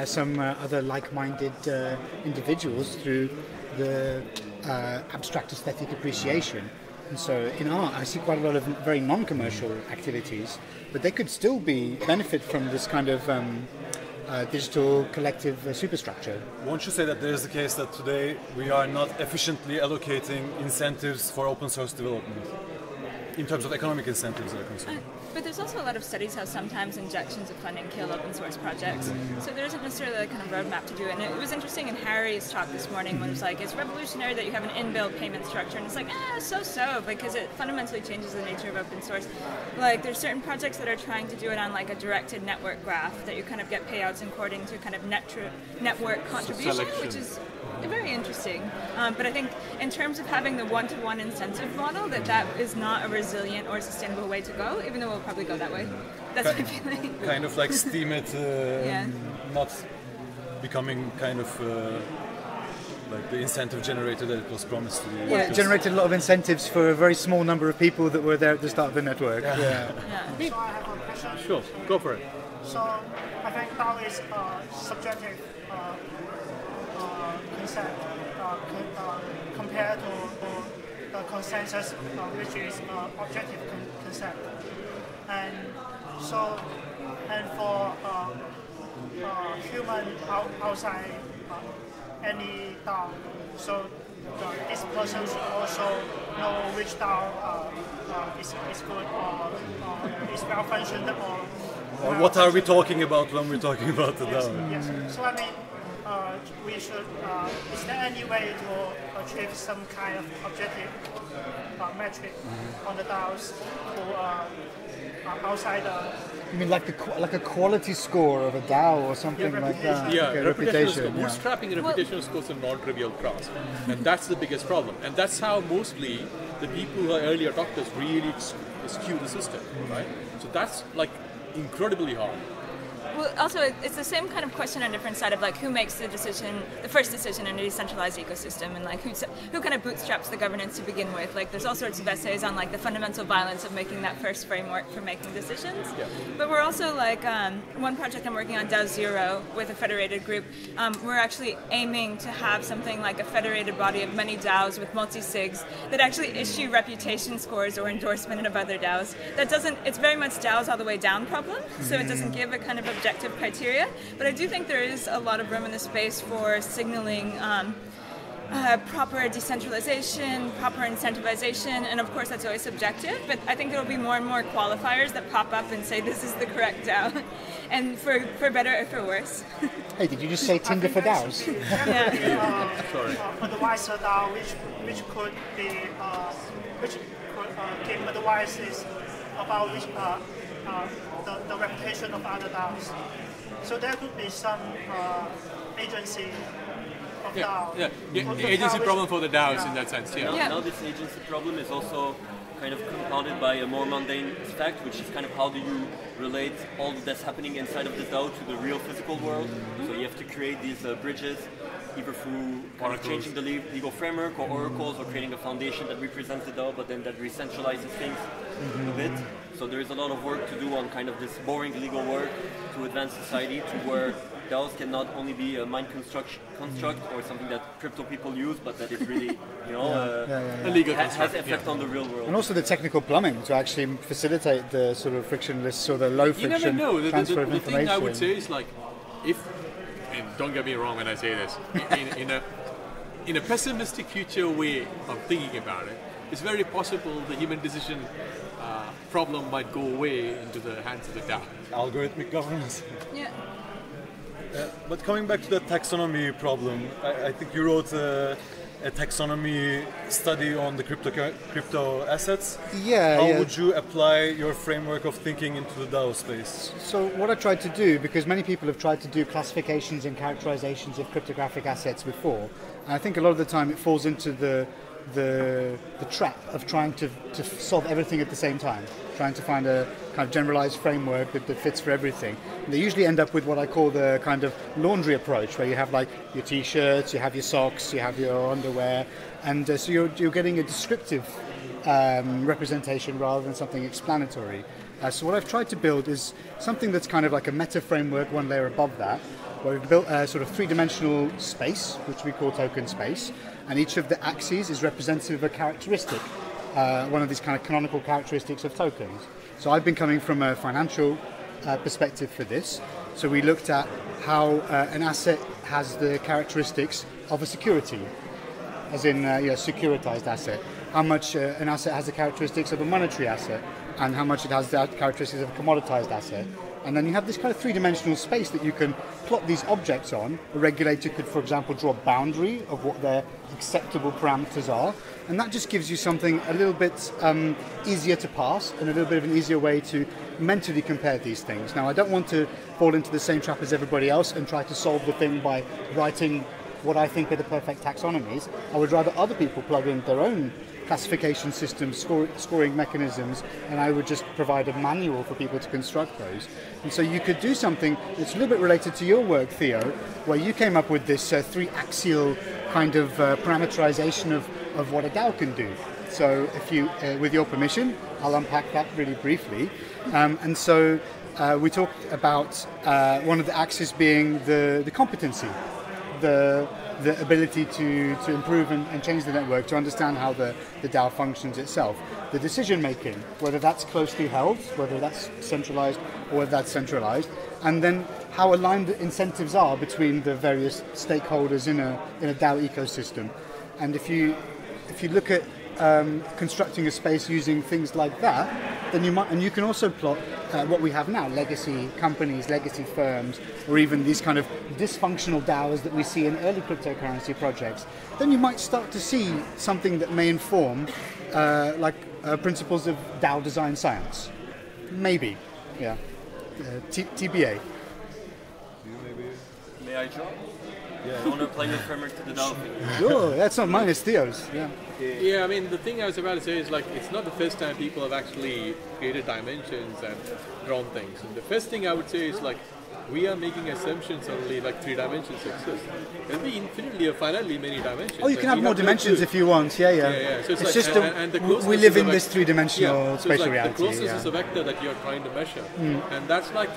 some other like-minded individuals through the abstract aesthetic appreciation. And so in art, I see quite a lot of very non-commercial activities, but they could still benefit from this kind of digital collective superstructure. Won't you say that there is the case that today we are not efficiently allocating incentives for open source development in terms of economic incentives are concerned? But there's also a lot of studies how sometimes injections of funding kill open source projects. So there isn't necessarily a kind of roadmap to do it. And it was interesting in Harry's talk this morning when it was like, it's revolutionary that you have an inbuilt payment structure. And it's like, so, because it fundamentally changes the nature of open source. Like there's certain projects that are trying to do it on like a directed network graph that you kind of get payouts according to kind of network contribution, which is very interesting. But I think in terms of having the one-to-one incentive model, that is not a resilient or sustainable way to go, even though we'll probably go that way. That's my feeling. Kind of like Steam it, not becoming kind of like the incentive generator that it was promised to be. Well, it generated a lot of incentives for a very small number of people that were there at the start of the network. So I have a question. Sure, go for it. So I think DAO is subjective concept compared to the consensus, which is objective concept. And so, and for human outside any DAO, so this person should also know which DAO is good or is well functioned or what are we talking about when we're talking about the DAO? Yes. So I mean, we should. Is there any way to achieve some kind of objective metric on the DAOs outside the? You mean like a quality score of a DAO or something like that? Yeah, okay, reputation. Bootstrapping reputational scores are non-trivial task, and that's the biggest problem. And that's how mostly the people who are early adopters really skew the system, right? So that's like incredibly hard. Well, also, it's the same kind of question on a different side of like who makes the decision, the first decision in a decentralized ecosystem, and like who kind of bootstraps the governance to begin with. Like, there's all sorts of essays on like the fundamental violence of making that first framework for making decisions. Yeah. But we're also like one project I'm working on, DAO Zero, with a federated group. We're actually aiming to have something like a federated body of many DAOs with multi-sigs that actually issue reputation scores or endorsement of other DAOs. That doesn't. It's very much DAOs all the way down problem. So it doesn't give a kind of objective criteria, but I do think there is a lot of room in the space for signaling proper decentralization, proper incentivization, and of course that's always subjective, but I think there will be more and more qualifiers that pop up and say this is the correct DAO, and for better or for worse. Hey, did you just say Tinder for DAOs? Yeah. Sorry. Otherwise, a DAO which could be which could give advices about which the reputation of other DAOs. So there could be some agency of DAO. Yeah, agency problem for the DAOs in that sense. Now this agency problem is also kind of compounded by a more mundane fact, which is kind of how do you relate all that's happening inside of the DAO to the real physical world. So you have to create these bridges either through kind of changing the legal framework or oracles, or creating a foundation that represents the DAO, but then that re-centralizes things a bit. So there is a lot of work to do on kind of this boring legal work to advance society to where DAOs can not only be a mind construct or something that crypto people use, but that it really, A legal has effect on the real world. And also the technical plumbing to actually facilitate the sort of frictionless or the low You never friction know. transfer of The information. thing I would say is like, if, and don't get me wrong when I say this, in a pessimistic future way of thinking about it, it's very possible the human decision problem might go away into the hands of the DAO. Algorithmic governance. Yeah. But coming back to the taxonomy problem, I think you wrote a taxonomy study on the crypto assets. Yeah, How yeah. would you apply your framework of thinking into the DAO space? So what I tried to do, because many people have tried to do classifications and characterizations of cryptographic assets before, and I think a lot of the time it falls into the trap of trying to solve everything at the same time, trying to find a kind of generalized framework that fits for everything. And they usually end up with what I call the kind of laundry approach, where you have like your t-shirts, you have your socks, you have your underwear, and so you're getting a descriptive representation rather than something explanatory. So what I've tried to build is something that's kind of like a meta framework, one layer above that, where we've built a sort of three-dimensional space, which we call token space, and each of the axes is representative of a characteristic, one of these kind of canonical characteristics of tokens. So I've been coming from a financial perspective for this. So we looked at how an asset has the characteristics of a security, as in securitized asset. How much an asset has the characteristics of a monetary asset, and how much it has the characteristics of a commoditized asset. And then you have this kind of three-dimensional space that you can plot these objects on. A regulator could, for example, draw a boundary of what their acceptable parameters are. And that just gives you something a little bit easier to pass and a little bit of an easier way to mentally compare these things. Now, I don't want to fall into the same trap as everybody else and try to solve the thing by writing what I think are the perfect taxonomies. I would rather other people plug in their own classification systems, scoring mechanisms, and I would just provide a manual for people to construct those. And so you could do something that's a little bit related to your work, Theo, where you came up with this three-axial kind of parameterization of what a DAO can do. So if you, with your permission, I'll unpack that really briefly. And so we talked about one of the axes being the competency, the ability to improve and change the network, to understand how the DAO functions itself. The decision making, whether that's closely held, whether that's centralized or whether that's centralized, and then how aligned the incentives are between the various stakeholders in a DAO ecosystem. And if you look at constructing a space using things like that, then you might, and you can also plot what we have now, legacy companies, legacy firms, or even these kind of dysfunctional DAOs that we see in early cryptocurrency projects. Then you might start to see something that may inform principles of DAO design science. Maybe, yeah. TBA. May I join? Yeah. I want to apply your framework to the DAO thing. Oh, that's not mine, it's Theo's. Yeah. Yeah, I mean, the thing I was about to say is, like, it's not the first time people have actually created dimensions and drawn things. And the first thing I would say is, like, we are making assumptions only like 3 dimensions exist. There'll be infinitely or finitely many dimensions. Oh, you can have more dimensions if you want. Yeah, yeah. Yeah. So it's just we live in this 3-dimensional spatial reality. The closest is a vector that you're trying to measure, and that's like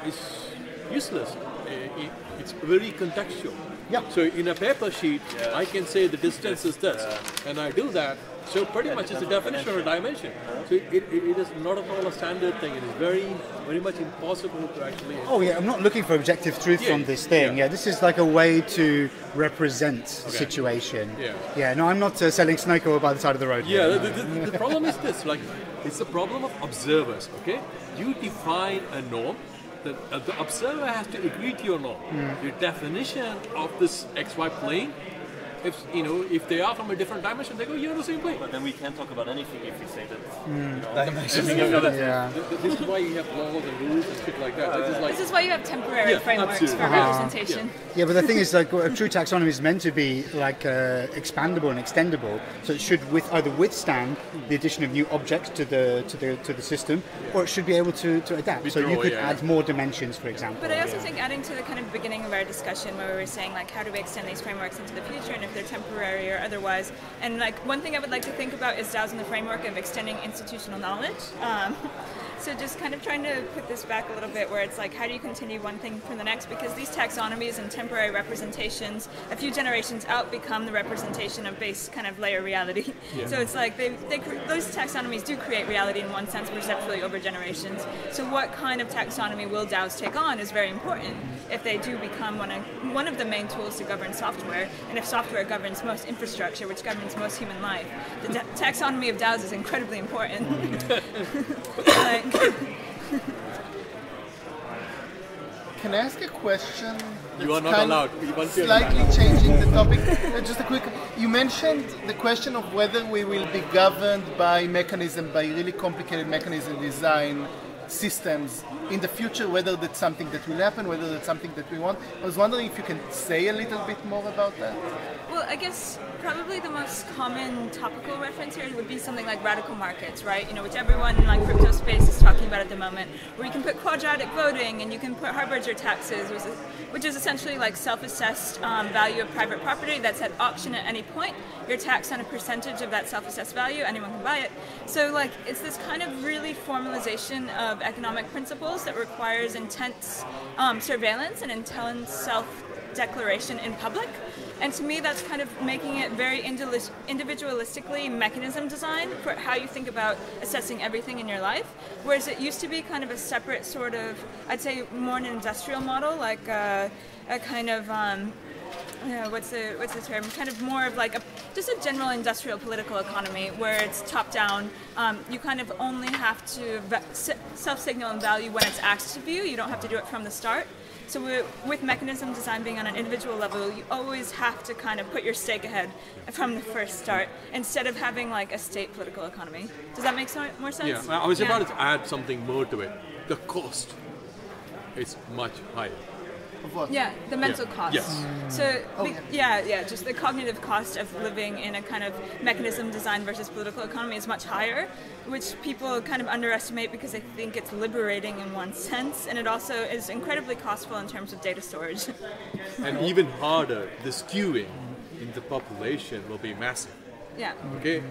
it's useless. It's very contextual. Yeah. So in a paper sheet, I can say the distance is this, and I do that. So pretty much it's a definition or a dimension. So it is not at all a standard thing. It is very, very much impossible to actually... Oh yeah, I'm not looking for objective truth from this thing. Yeah, this is like a way to represent a situation. Yeah, no, I'm not selling snake oil by the side of the road. Yeah, the problem is this, like, it's a problem of observers, okay? You define a norm, the observer has to agree to your norm. Your definition of this XY plane if they are from a different dimension, they go, you're the same place. But then we can't talk about anything if we say that. This is why you have laws and rules and shit like that. This is why you have temporary frameworks for representation. Yeah, but the thing is, like, a true taxonomy is meant to be like expandable and extendable, so it should either withstand the addition of new objects to the system, or it should be able to adapt. So you could add more dimensions, for example. But I also think adding to the kind of beginning of our discussion where we were saying like how do we extend these frameworks into the future and if they're temporary or otherwise, and like one thing I would like to think about is DAOs in the framework of extending institutional knowledge. So just kind of trying to put this back a little bit where it's like, how do you continue one thing from the next? Because these taxonomies and temporary representations, a few generations out, become the representation of base kind of layer reality. Yeah. So it's like those taxonomies do create reality in one sense perceptually over generations. So what kind of taxonomy will DAOs take on is very important if they do become one of the main tools to govern software. And if software governs most infrastructure, which governs most human life, the taxonomy of DAOs is incredibly important. Can I ask a question? You are not allowed. Slightly changing the topic. Just a quick. You mentioned the question of whether we will be governed by really complicated mechanism design systems in the future, whether that's something that will happen, whether that's something that we want. I was wondering if you can say a little bit more about that. Well, I guess probably the most common topical reference here would be something like radical markets, right? Which everyone in like crypto space is talking about at the moment, where you can put quadratic voting and you can put harbinger taxes, which is essentially like self-assessed value of private property that's at auction at any point. You're taxed on a percentage of that self-assessed value. Anyone can buy it. So like it's this kind of really formalization of economic principles that requires intense surveillance and intense self-declaration in public. And to me, that's kind of making it very individualistically mechanism designed for how you think about assessing everything in your life. Whereas it used to be kind of a separate sort of, I'd say more an industrial model, like a kind of, what's the term? Kind of more of like just a general industrial political economy where it's top down. You kind of only have to self-signal and value when it's asked of you. You don't have to do it from the start. So with mechanism design being on an individual level, you always have to kind of put your stake ahead from the first start instead of having like a state political economy. Does that make more sense? Yeah, well, I was about to add something more to it. The cost is much higher. Of what? Yeah, the mental cost. Yes. So, just the cognitive cost of living in a kind of mechanism design versus political economy is much higher, which people kind of underestimate because they think it's liberating in one sense, and it also is incredibly costful in terms of data storage. And even harder, the skewing in the population will be massive. Yeah. Okay,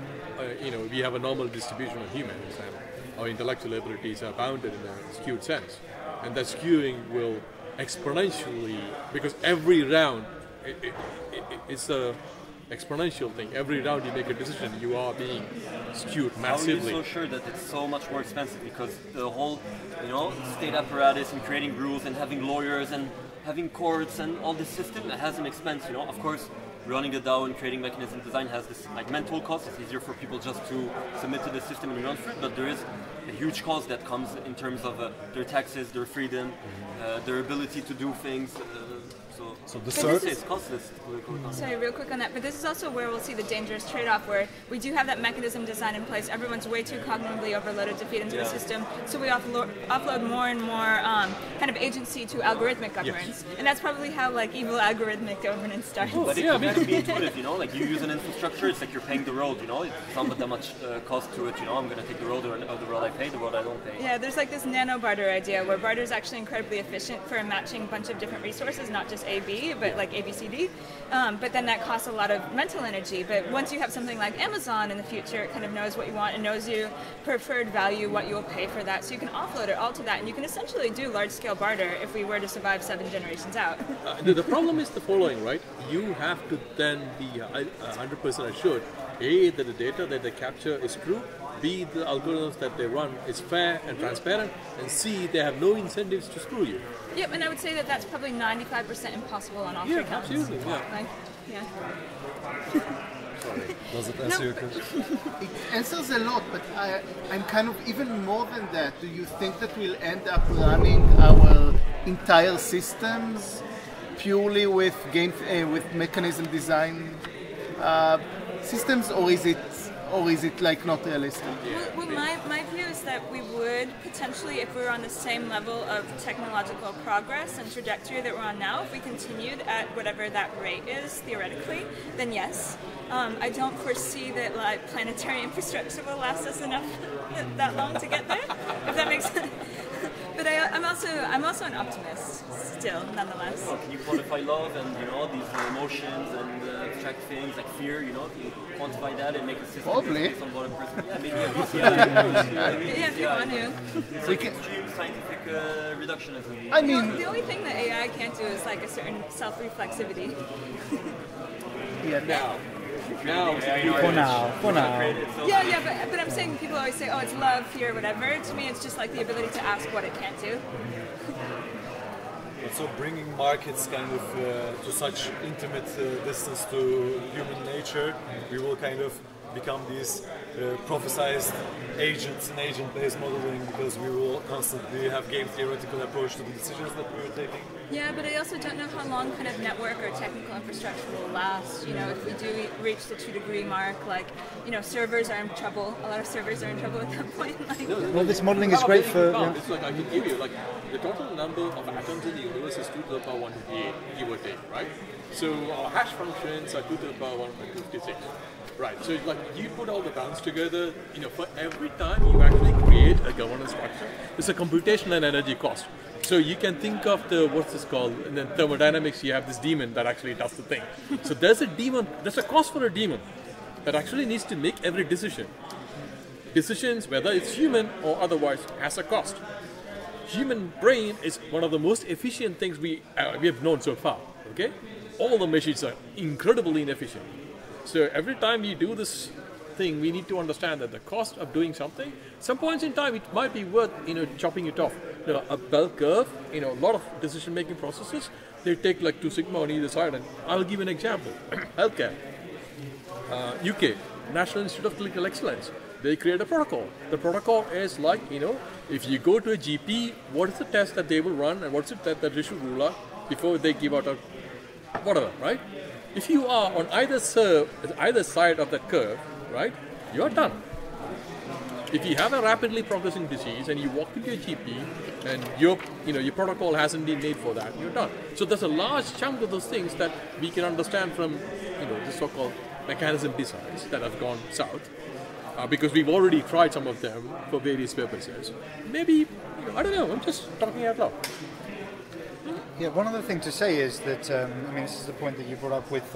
we have a normal distribution of humans, and our intellectual abilities are bounded in a skewed sense, and that skewing will exponentially, because every round it's a exponential thing. Every round you make a decision, you are being skewed massively. How are you so sure that it's so much more expensive? Because the whole, state apparatus and creating rules and having lawyers and having courts and all this system, it has an expense. Of course, running a DAO and creating mechanism design has this like mental cost. It's easier for people just to submit to the system and run through it, but there is a huge cost that comes in terms of their taxes, their freedom, their ability to do things. So the it's costless. Sorry, real quick on that, but this is also where we'll see the dangerous trade-off where we do have that mechanism design in place. Everyone's way too cognitively overloaded to feed into the system, so we offload more and more kind of agency to algorithmic governance, and that's probably how like evil algorithmic governance starts. But it can be intuitive, like you use an infrastructure, it's like you're paying the road, it's not that much cost to it, I'm going to take the road or the road I pay, the road I don't pay. Yeah, there's like this nano barter idea where barter is actually incredibly efficient for matching a bunch of different resources, not just A, B, but like A, B, C, D. But then that costs a lot of mental energy. But once you have something like Amazon in the future, it kind of knows what you want and knows your preferred value, what you will pay for that. So you can offload it all to that, and you can essentially do large-scale barter if we were to survive 7 generations out. The problem is the following, right? You have to then be 100% assured, A, that the data that they capture is true, B, the algorithms that they run is fair and transparent, and C, they have no incentives to screw you. Yep, and I would say that that's probably 95% impossible on all three counts. Absolutely, Sorry. Does it answer your question? It answers a lot, but I'm kind of even more than that. Do you think that we'll end up running our entire systems purely with with mechanism design systems, or is it like not realistic? Well, my view is that we would potentially, if we were on the same level of technological progress and trajectory that we're on now, if we continued at whatever that rate is theoretically, then yes. I don't foresee that like planetary infrastructure will last us enough that long to get there, if that makes sense. But I'm also an optimist still, nonetheless. Well, can you quantify love and these emotions and abstract things like fear? Can you quantify that and make a system based on one person? Yeah, maybe a VCI. Yeah, if you want to. It's like extreme scientific reductionism. I mean, the only thing that AI can't do is like a certain self-reflexivity. Now. For now. Yeah, but I'm saying people always say, oh, it's love, fear, whatever. To me, it's just like the ability to ask what it can't do. And so bringing markets kind of to such intimate distance to human nature, we will kind of become these prophesized agents and agent-based modeling, because we will constantly have game theoretical approach to the decisions that we are taking. Yeah, but I also don't know how long kind of network or technical infrastructure will last. If we do reach the 2-degree mark, servers are in trouble. A lot of servers are in trouble at that point. Well, this modeling is great for... It's like I can give you, the total number of atoms in the universe is 2 to the power 128, give or take, right? So our hash functions are 2 to the power 156. Right, so you put all the bounds together, for every time you actually create a governance structure, it's a computational and energy cost. So you can think of what's this called, in the thermodynamics you have this demon that actually does the thing. So there's a cost for a demon that actually needs to make every decision. Decisions, whether it's human or otherwise, has a cost. Human brain is one of the most efficient things we have known so far, okay? All the machines are incredibly inefficient. So every time you do this thing, we need to understand that the cost of doing something, some points in time, it might be worth, chopping it off. A bell curve, a lot of decision-making processes, they take like 2 sigma on either side. And I'll give an example. Healthcare. UK, National Institute of Clinical Excellence, they create a protocol. The protocol is like, if you go to a GP, what is the test that they will run and what's it that they should rule out before they give out a whatever, right? If you are on either side of that curve, right, you are done. If you have a rapidly progressing disease and you walk into your GP and your protocol hasn't been made for that, you're done. So there's a large chunk of those things that we can understand from the so-called mechanism designs that have gone south, because we've already tried some of them for various purposes. Maybe, I don't know, I'm just talking out loud. Yeah, one other thing to say is that, this is the point that you brought up with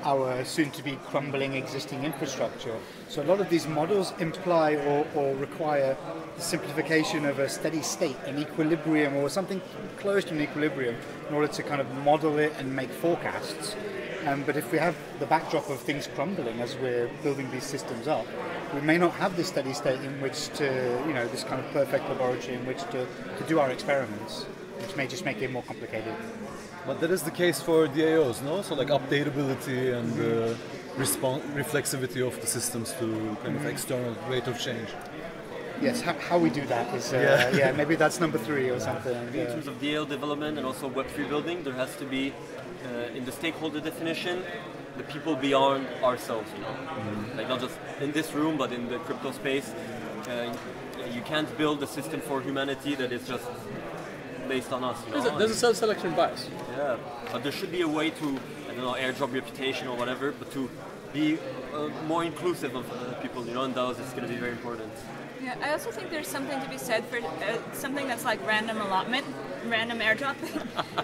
our soon-to-be crumbling existing infrastructure. So a lot of these models imply or require the simplification of a steady state, an equilibrium, or something close to an equilibrium, in order to kind of model it and make forecasts. But if we have the backdrop of things crumbling as we're building these systems up, we may not have this steady state in which to, this kind of perfect laboratory in which to do our experiments, which may just make it more complicated. But that is the case for DAOs, no? So updatability and reflexivity of the systems to kind of external rate of change. Yes, how we do that is, maybe that's number 3 or something. In terms of DAO development and also Web3 building, there has to be, in the stakeholder definition, the people beyond ourselves, like not just in this room, but in the crypto space. You can't build a system for humanity that is just based on us. There's a self-selection bias. Yeah, but there should be a way to, airdrop reputation or whatever, but to be more inclusive of people, and DAOs is going to be very important. Yeah, I also think there's something to be said for something that's like random allotment, random airdrop,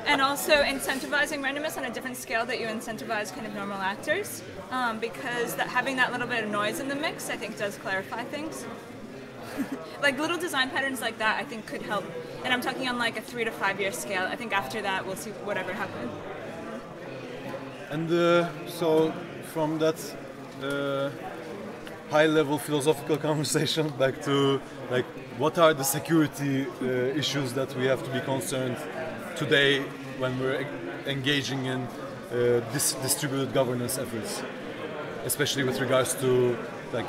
and also incentivizing randomness on a different scale that you incentivize kind of normal actors, because having that little bit of noise in the mix, I think, does clarify things. Like little design patterns like that, I think could help. And I'm talking on like a 3 to 5 year scale. I think after that, we'll see whatever happens. And so from that high-level philosophical conversation back to what are the security issues that we have to be concerned today when we're engaging in distributed governance efforts, especially with regards to,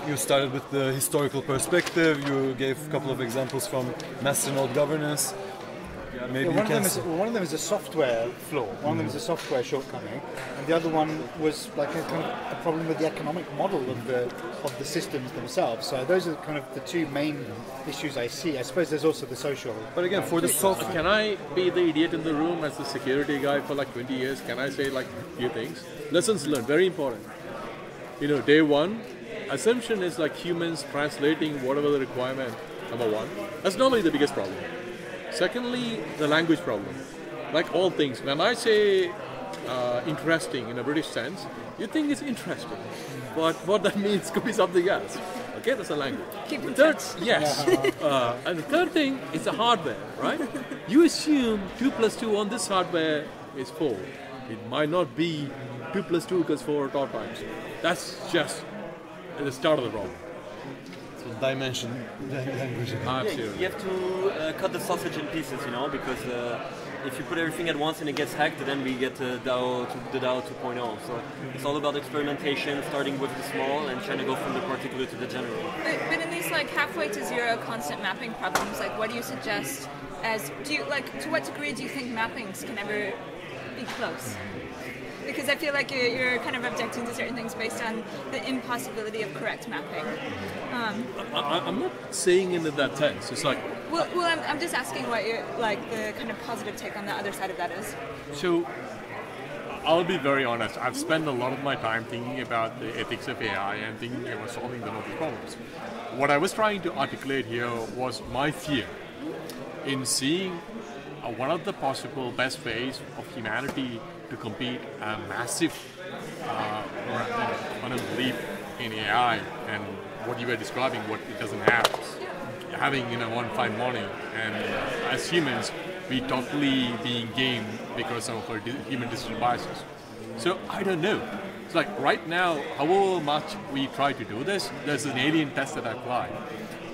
you started with the historical perspective, you gave a couple of examples from masternode governance. Yeah, maybe one of them is a software flaw. One of them is a software shortcoming, and the other one was like a kind of a problem with the economic model of the systems themselves. So those are kind of the two main issues I see. I suppose there's also the social. But again, for the software, Can I be the idiot in the room as the security guy for like 20 years? Can I say like a few things? Lessons learned, very important. Day one, assumption is like humans translating whatever the requirement, number one. That's normally the biggest problem. Secondly, the language problem. Like all things, when I say interesting in a British sense, you think it's interesting. But what that means could be something else. Okay, that's a language. Keep in Third, touch. yes. And the third thing is the hardware, right? You assume 2 + 2 on this hardware is 4. It might not be 2 + 2 equals 4 at all times. That's just the start of the problem. dimension language. Absolutely. You have to cut the sausage in pieces, because if you put everything at once and it gets hacked, then we get the DAO 2.0. So it's all about experimentation, starting with the small and trying to go from the particular to the general. But in these like halfway to zero constant mapping problems, like what do you suggest to what degree do you think mappings can ever be close? Because I feel like you're kind of objecting to certain things based on the impossibility of correct mapping. I'm not saying it in that sense. It's like... Well, I'm just asking what the kind of positive take on the other side of that is. So, I'll be very honest. I've spent a lot of my time thinking about the ethics of AI and thinking about solving the novel problems. What I was trying to articulate here was my fear in seeing one of the possible best ways of humanity to compete a massive leap in AI and what you were describing, what it doesn't have. Having one fine morning, and as humans, we totally being gamed because of our human decision biases. So I don't know. It's like right now, however much we try to do this, there's an alien test that I apply.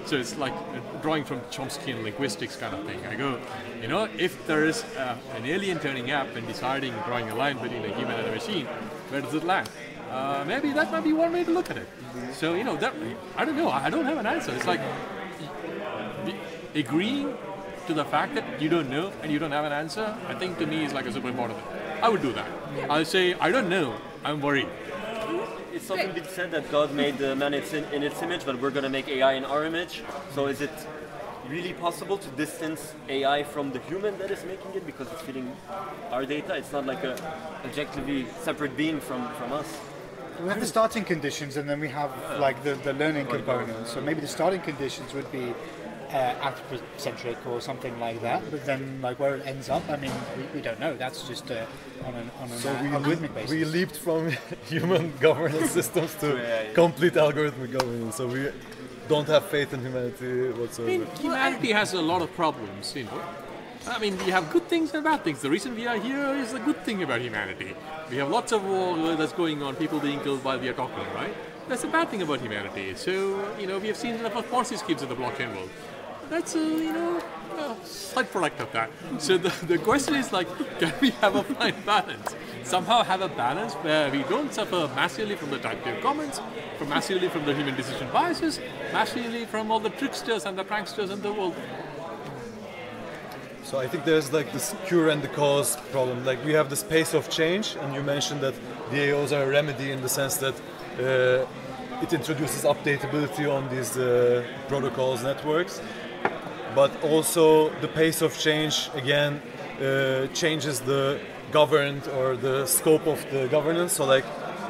So it's like drawing from Chomsky and linguistics kind of thing. I go, if there is an alien turning up and deciding, drawing a line between a human and a machine, where does it land? Maybe that might be one way to look at it. So, that I don't know. I don't have an answer. It's like agreeing to the fact that you don't know and you don't have an answer, I think to me is like a super important thing. I would do that. I'll say, I don't know. I'm worried. It's something been said that God made man in its image, but we're going to make AI in our image. So is it really possible to distance AI from the human that is making it because it's feeding our data? It's not like a objectively separate being from us. We have the starting conditions, and then we have like the learning component. So maybe the starting conditions would be anthropocentric or something like that, but then like where it ends up, I mean, we don't know. That's just on an algorithmic basis. We leaped from human governance systems to complete algorithmic governance, so we don't have faith in humanity whatsoever. I mean, humanity has a lot of problems, I mean, we have good things and bad things. The reason we are here is a good thing about humanity. We have lots of war that's going on, people being killed while we are talking, right? That's a bad thing about humanity. So, we have seen enough of Ponzi schemes in the blockchain world. That's a side product of that. So the question is like, can we have a fine balance? Somehow have a balance where we don't suffer massively from the targeted comments, massively from the human decision biases, massively from all the tricksters and the pranksters in the world. So I think there's like this cure and the cause problem. Like we have this pace of change, and you mentioned that DAOs are a remedy in the sense that it introduces updatability on these protocols, networks. But also the pace of change again changes the governed or the scope of the governance. So like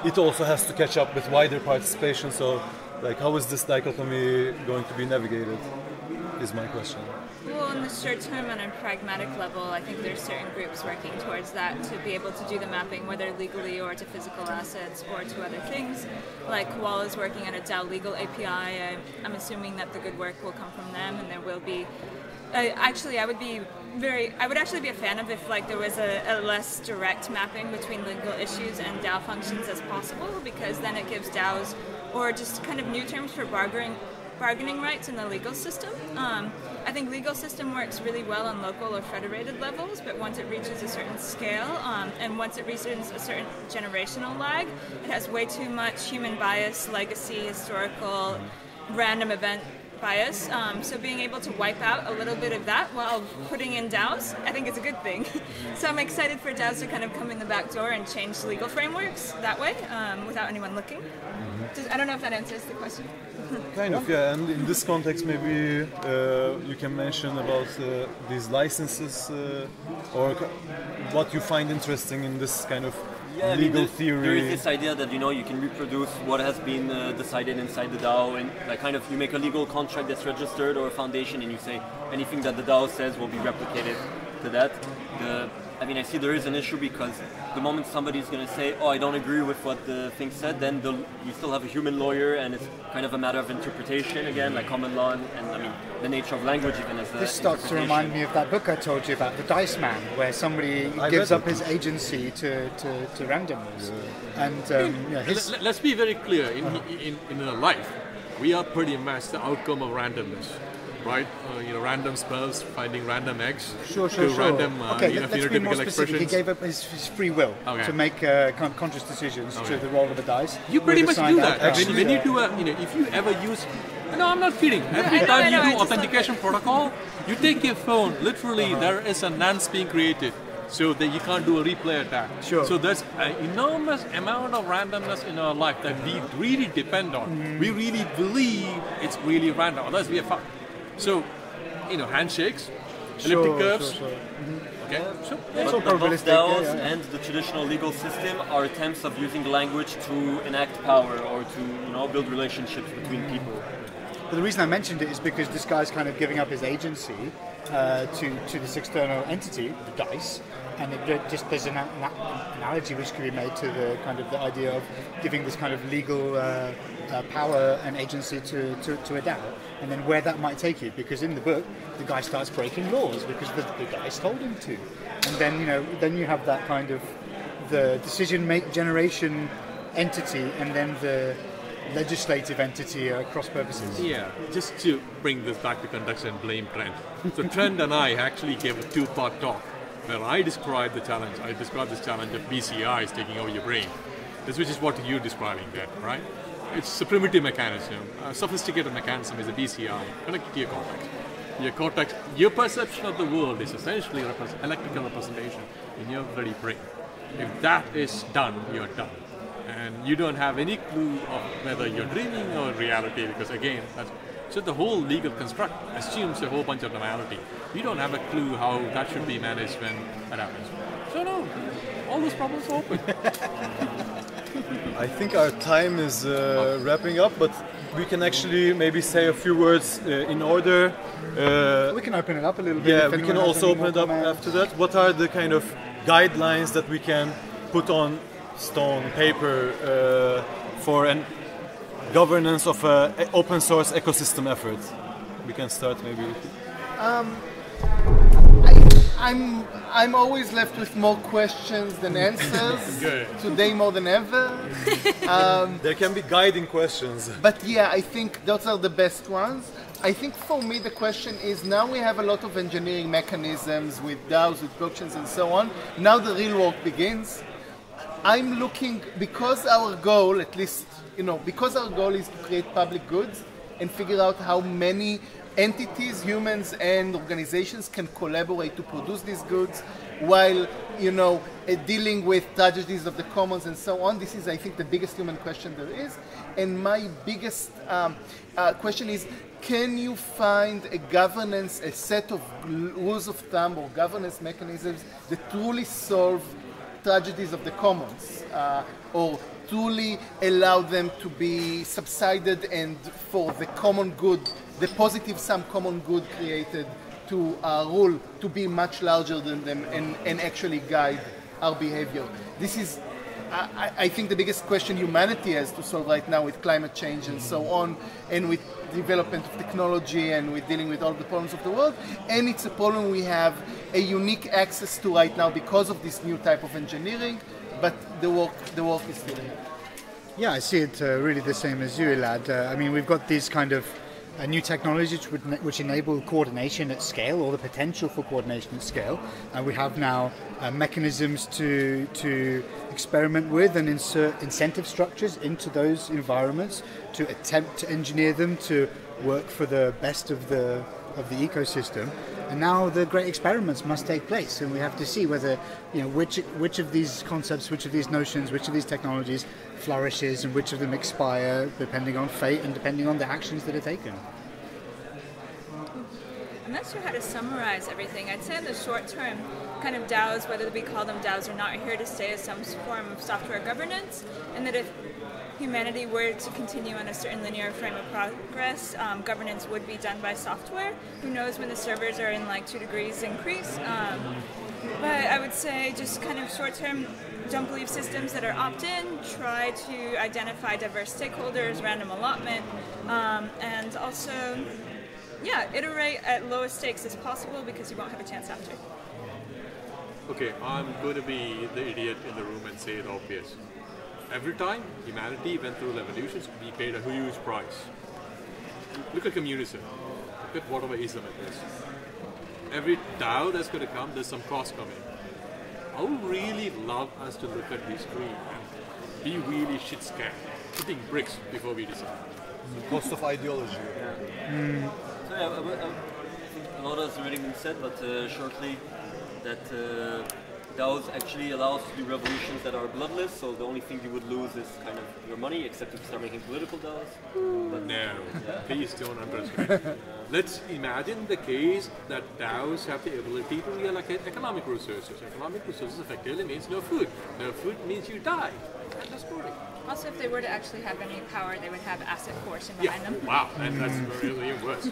it also has to catch up with wider participation. So like how is this dichotomy going to be navigated is my question. Well, in the short term and on a pragmatic level, I think there's certain groups working towards that to be able to do the mapping, whether legally or to physical assets or to other things. Like Wall is working on a DAO legal API. I'm assuming that the good work will come from them, and there will be. I would actually be a fan of if like there was a less direct mapping between legal issues and DAO functions as possible, because then it gives DAOs or just kind of new terms for bargaining rights in the legal system. I think legal system works really well on local or federated levels, but once it reaches a certain scale, and once it reaches a certain generational lag, it has way too much human bias, legacy, historical, random event bias. So being able to wipe out a little bit of that while putting in DAOs, I think it's a good thing. So I'm excited for DAOs to kind of come in the back door and change legal frameworks that way without anyone looking. I don't know if that answers the question. Kind of, yeah. And in this context, maybe you can mention about these licenses or what you find interesting in this kind of legal theory. There is this idea that you can reproduce what has been decided inside the DAO, and like kind of you make a legal contract that's registered or a foundation, and you say anything that the DAO says will be replicated to that. I see there is an issue because the moment somebody's going to say, "Oh, I don't agree with what the thing said," then you still have a human lawyer, and it's kind of a matter of interpretation again, like common law, and the nature of language even as This starts to remind me of that book I told you about, The Dice Man, where somebody gives up his agency to randomness. Yeah. And let's be very clear. In our life, we are pretty much the outcome of randomness. Right, random spells, finding random eggs. Sure. Random, let's be more specific. He gave up his free will to make kind of conscious decisions to the roll of the dice. You pretty much do that. When you do if you ever use, no, I'm not kidding. Every time you do authentication protocol, you take your phone. Literally, there is a nonce being created, so that you can't do a replay attack. Sure. So there's an enormous amount of randomness in our life that we really depend on. We really believe it's really random. Otherwise, we are fucked. So, handshakes, elliptic curves. Sure. Mm-hmm. Okay. But both DAOs and the traditional legal system are attempts of using language to enact power or to build relationships between people. But the reason I mentioned it is because this guy's kind of giving up his agency to this external entity, the dice, and there's an analogy which can be made to the idea of giving this kind of legal power and agency to a DAO, and then where that might take you. Because in the book, the guy starts breaking laws because the dice told him to, and then you have that kind of the decision generation entity, and then the legislative entity cross purposes. Yeah, just to bring this back to context and blame Trent. So Trent and I actually gave a two-part talk where I described the challenge. I described this challenge of BCIs taking over your brain. Which is what you're describing there, right? It's a primitive mechanism. A sophisticated mechanism is a BCI, connected to your cortex. Your cortex, your perception of the world is essentially electrical representation in your bloody brain. If that is done, you're done. And you don't have any clue of whether you're dreaming or reality, because again, so the whole legal construct assumes a whole bunch of normality. You don't have a clue how that should be managed when that happens. So no, all those problems are open. I think our time is wrapping up, but we can actually maybe say a few words in order. We can open it up a little bit. Yeah, we can also open it up after that. What are the kind of guidelines that we can put on stone, paper, for an governance of an open source ecosystem effort? We can start maybe. I'm always left with more questions than answers. Today more than ever. There can be guiding questions. But yeah, I think those are the best ones. I think for me the question is, now we have a lot of engineering mechanisms with DAOs, with blockchains and so on. Now the real work begins. I'm looking, because our goal, at least, because our goal is to create public goods and figure out how many entities, humans and organizations can collaborate to produce these goods while, dealing with tragedies of the commons and so on. This is, I think, the biggest human question there is. And my biggest question is, can you find a governance, a set of rules of thumb or governance mechanisms that truly solve tragedies of the commons, or truly allow them to be subsided and for the common good, the positive sum common good created to rule, to be much larger than them and actually guide our behavior. This is, I think, the biggest question humanity has to solve right now with climate change and so on, and with development of technology and with dealing with all the problems of the world. And it's a problem we have a unique access to right now because of this new type of engineering, but the work is still here. Yeah, I see it really the same as you, Elad. I mean, we've got these kind of new technologies which enable coordination at scale, or the potential for coordination at scale. And we have now mechanisms to experiment with and insert incentive structures into those environments to attempt to engineer them to work for the best of the ecosystem. And now the great experiments must take place, and we have to see whether, which of these concepts, which of these notions, which of these technologies flourishes, and which of them expire, depending on fate and depending on the actions that are taken. I'm not sure how to summarize everything. I'd say in the short term, kind of DAOs, whether we call them DAOs or not, are here to stay as some form of software governance, and that if humanity were to continue on a certain linear frame of progress, governance would be done by software. Who knows when the servers are in like 2 degrees increase. But I would say just kind of short term, don't believe systems that are opt-in, try to identify diverse stakeholders, random allotment, and also, iterate at lowest stakes as possible because you won't have a chance after. Okay, I'm going to be the idiot in the room and say the obvious. Every time humanity went through revolutions, we paid a huge price. Look at communism. Look at whatever Islam it is. Every DAO that's going to come, there's some cost coming. I would really love us to look at history and be really shit scared, putting bricks before we decide. The cost of ideology. So a lot has already been said, but shortly, that DAOs actually allow us to do revolutions that are bloodless, so the only thing you would lose is kind of your money, except if you start making political DAOs. But no, please don't underestimate. Let's imagine the case that DAOs have the ability to reallocate economic resources. Economic resources effectively means no food. No food means you die. End of story. Also, if they were to actually have any power, they would have asset coercion behind them. Wow, and that's really worse.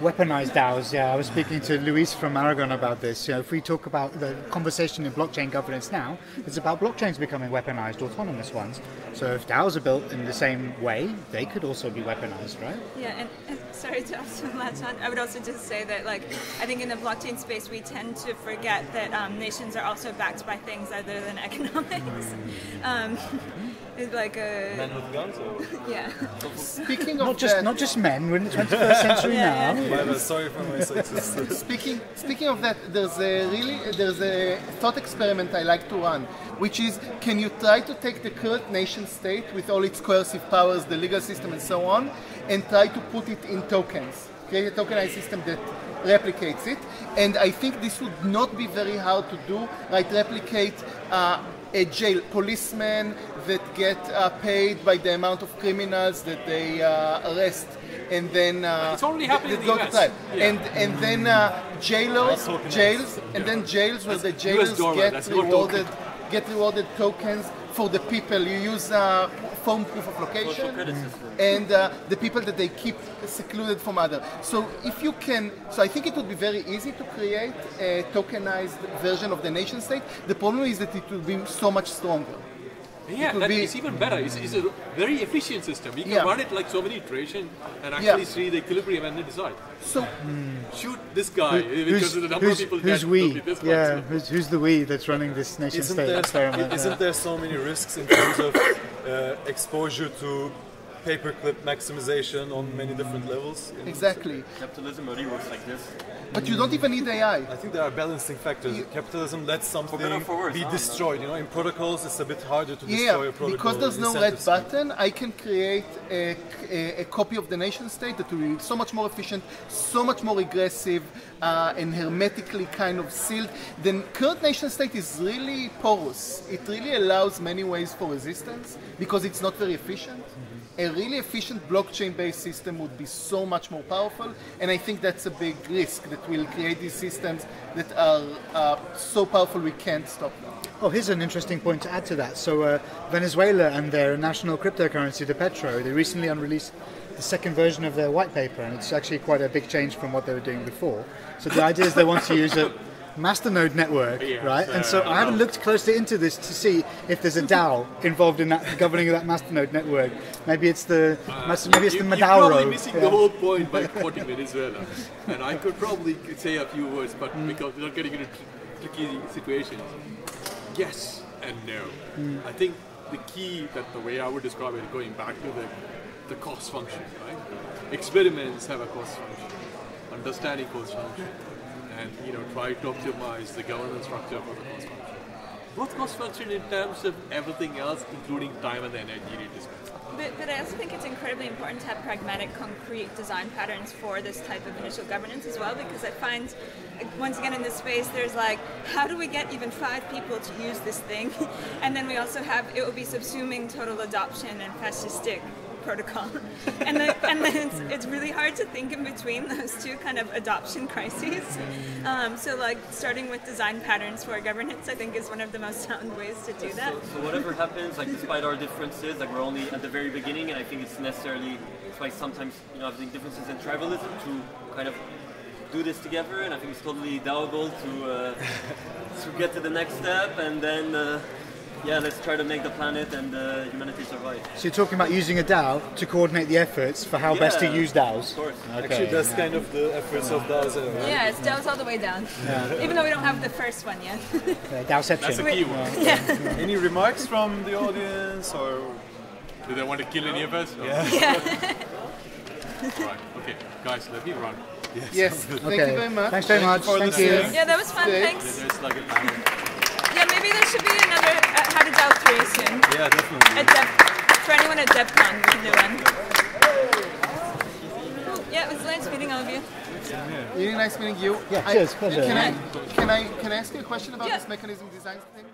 Weaponized DAOs, I was speaking to Luis from Aragon about this. If we talk about the conversation in blockchain governance now, it's about blockchains becoming weaponized, autonomous ones. So if DAOs are built in the same way, they could also be weaponized, right? Yeah, and sorry to also latch on, I would also just say that, I think in the blockchain space, we tend to forget that nations are also backed by things other than economics. It's like a... Men with guns? Or? Yeah. Speaking of not just men, we're in the 21st century now. Sorry for my sexist. Speaking of that, there's a thought experiment I like to run, which is, can you try to take the current nation state with all its coercive powers, the legal system and so on, and try to put it in tokens, create a tokenized system that replicates it, and I think this would not be very hard to do, right? Replicate a jail, policemen that get paid by the amount of criminals that they arrest, and then it's already happening in the go to US. trial. Yeah. And then jails and then jails where the jailers get rewarded tokens for the people. You use phone proof of location and the people that they keep secluded from others. So if you can, I think it would be very easy to create a tokenized version of the nation state. The problem is that it will be so much stronger. Yeah, it's even better. It's a very efficient system. You can run it like so many iterations and actually see the equilibrium and then decide. So shoot this guy because of the number of people who's we? Yeah, who's the we that's running this nation state experiment? Isn't there so many risks in terms of exposure to paperclip maximization on many different levels? Exactly. Capitalism already works like this. But you don't even need AI. I think there are balancing factors. Capitalism lets something worse, be destroyed. In protocols it's a bit harder to destroy a protocol. Because there's no red button, I can create a copy of the nation state that will be so much more efficient, so much more aggressive, and hermetically kind of sealed. The current nation state is really porous. It really allows many ways for resistance because it's not very efficient. A really efficient blockchain-based system would be so much more powerful, and I think that's a big risk that we'll create these systems that are so powerful we can't stop them. Oh, here's an interesting point to add to that. So Venezuela and their national cryptocurrency, the Petro, they recently unreleased the second version of their white paper, and it's actually quite a big change from what they were doing before. So the idea is they want to use a masternode network, right? And so I haven't looked closely into this to see if there's a DAO involved in that governing of that masternode network. Maybe it's the Madauro. You're probably missing the whole point by quoting Venezuela. And I could probably say a few words, but because we're not getting into tricky situations. Yes and no. I think the key, that the way I would describe it, going back to the cost function, right? experiments have a cost function, understanding cost function, and try to optimize the governance structure for the cost function. Both cost function in terms of everything else, including time and the energy you need to spend. But I also think it's incredibly important to have pragmatic, concrete design patterns for this type of initial governance as well, because I find, once again in this space, there's like, how do we get even 5 people to use this thing? And then we also have, it will be subsuming total adoption and fascistic protocol. And then it's really hard to think in between those two kind of adoption crises. So like starting with design patterns for governance, I think is one of the most sound ways to do that. So whatever happens, like despite our differences, like we're only at the very beginning, and I think it's necessarily, it's like sometimes, having differences in tribalism to kind of do this together, and I think it's totally DAOable to get to the next step, and then yeah, let's try to make the planet and humanity survive. So you're talking about using a DAO to coordinate the efforts for how best to use DAOs? Of course. Okay. Actually, that's kind of the efforts of DAOs. Yeah, it's DAOs all the way down. Even though we don't have the first one yet. DAOception. That's a key one. Yeah. Any remarks from the audience, or Do they want to kill any of us? Yeah. Right. Okay, guys, let me run. Yes. Thank you very much. Thanks very much. for Thank you. listening. Yeah, that was fun. Great. Thanks. There's like a panel. Yeah, maybe there should be another How to DAO 3 soon. Yeah, definitely. For anyone at DevCon, we can do one. Cool. Yeah, it was nice meeting all of you. Really nice meeting you. Yeah, cheers. Pleasure. Can I ask you a question about this mechanism design thing?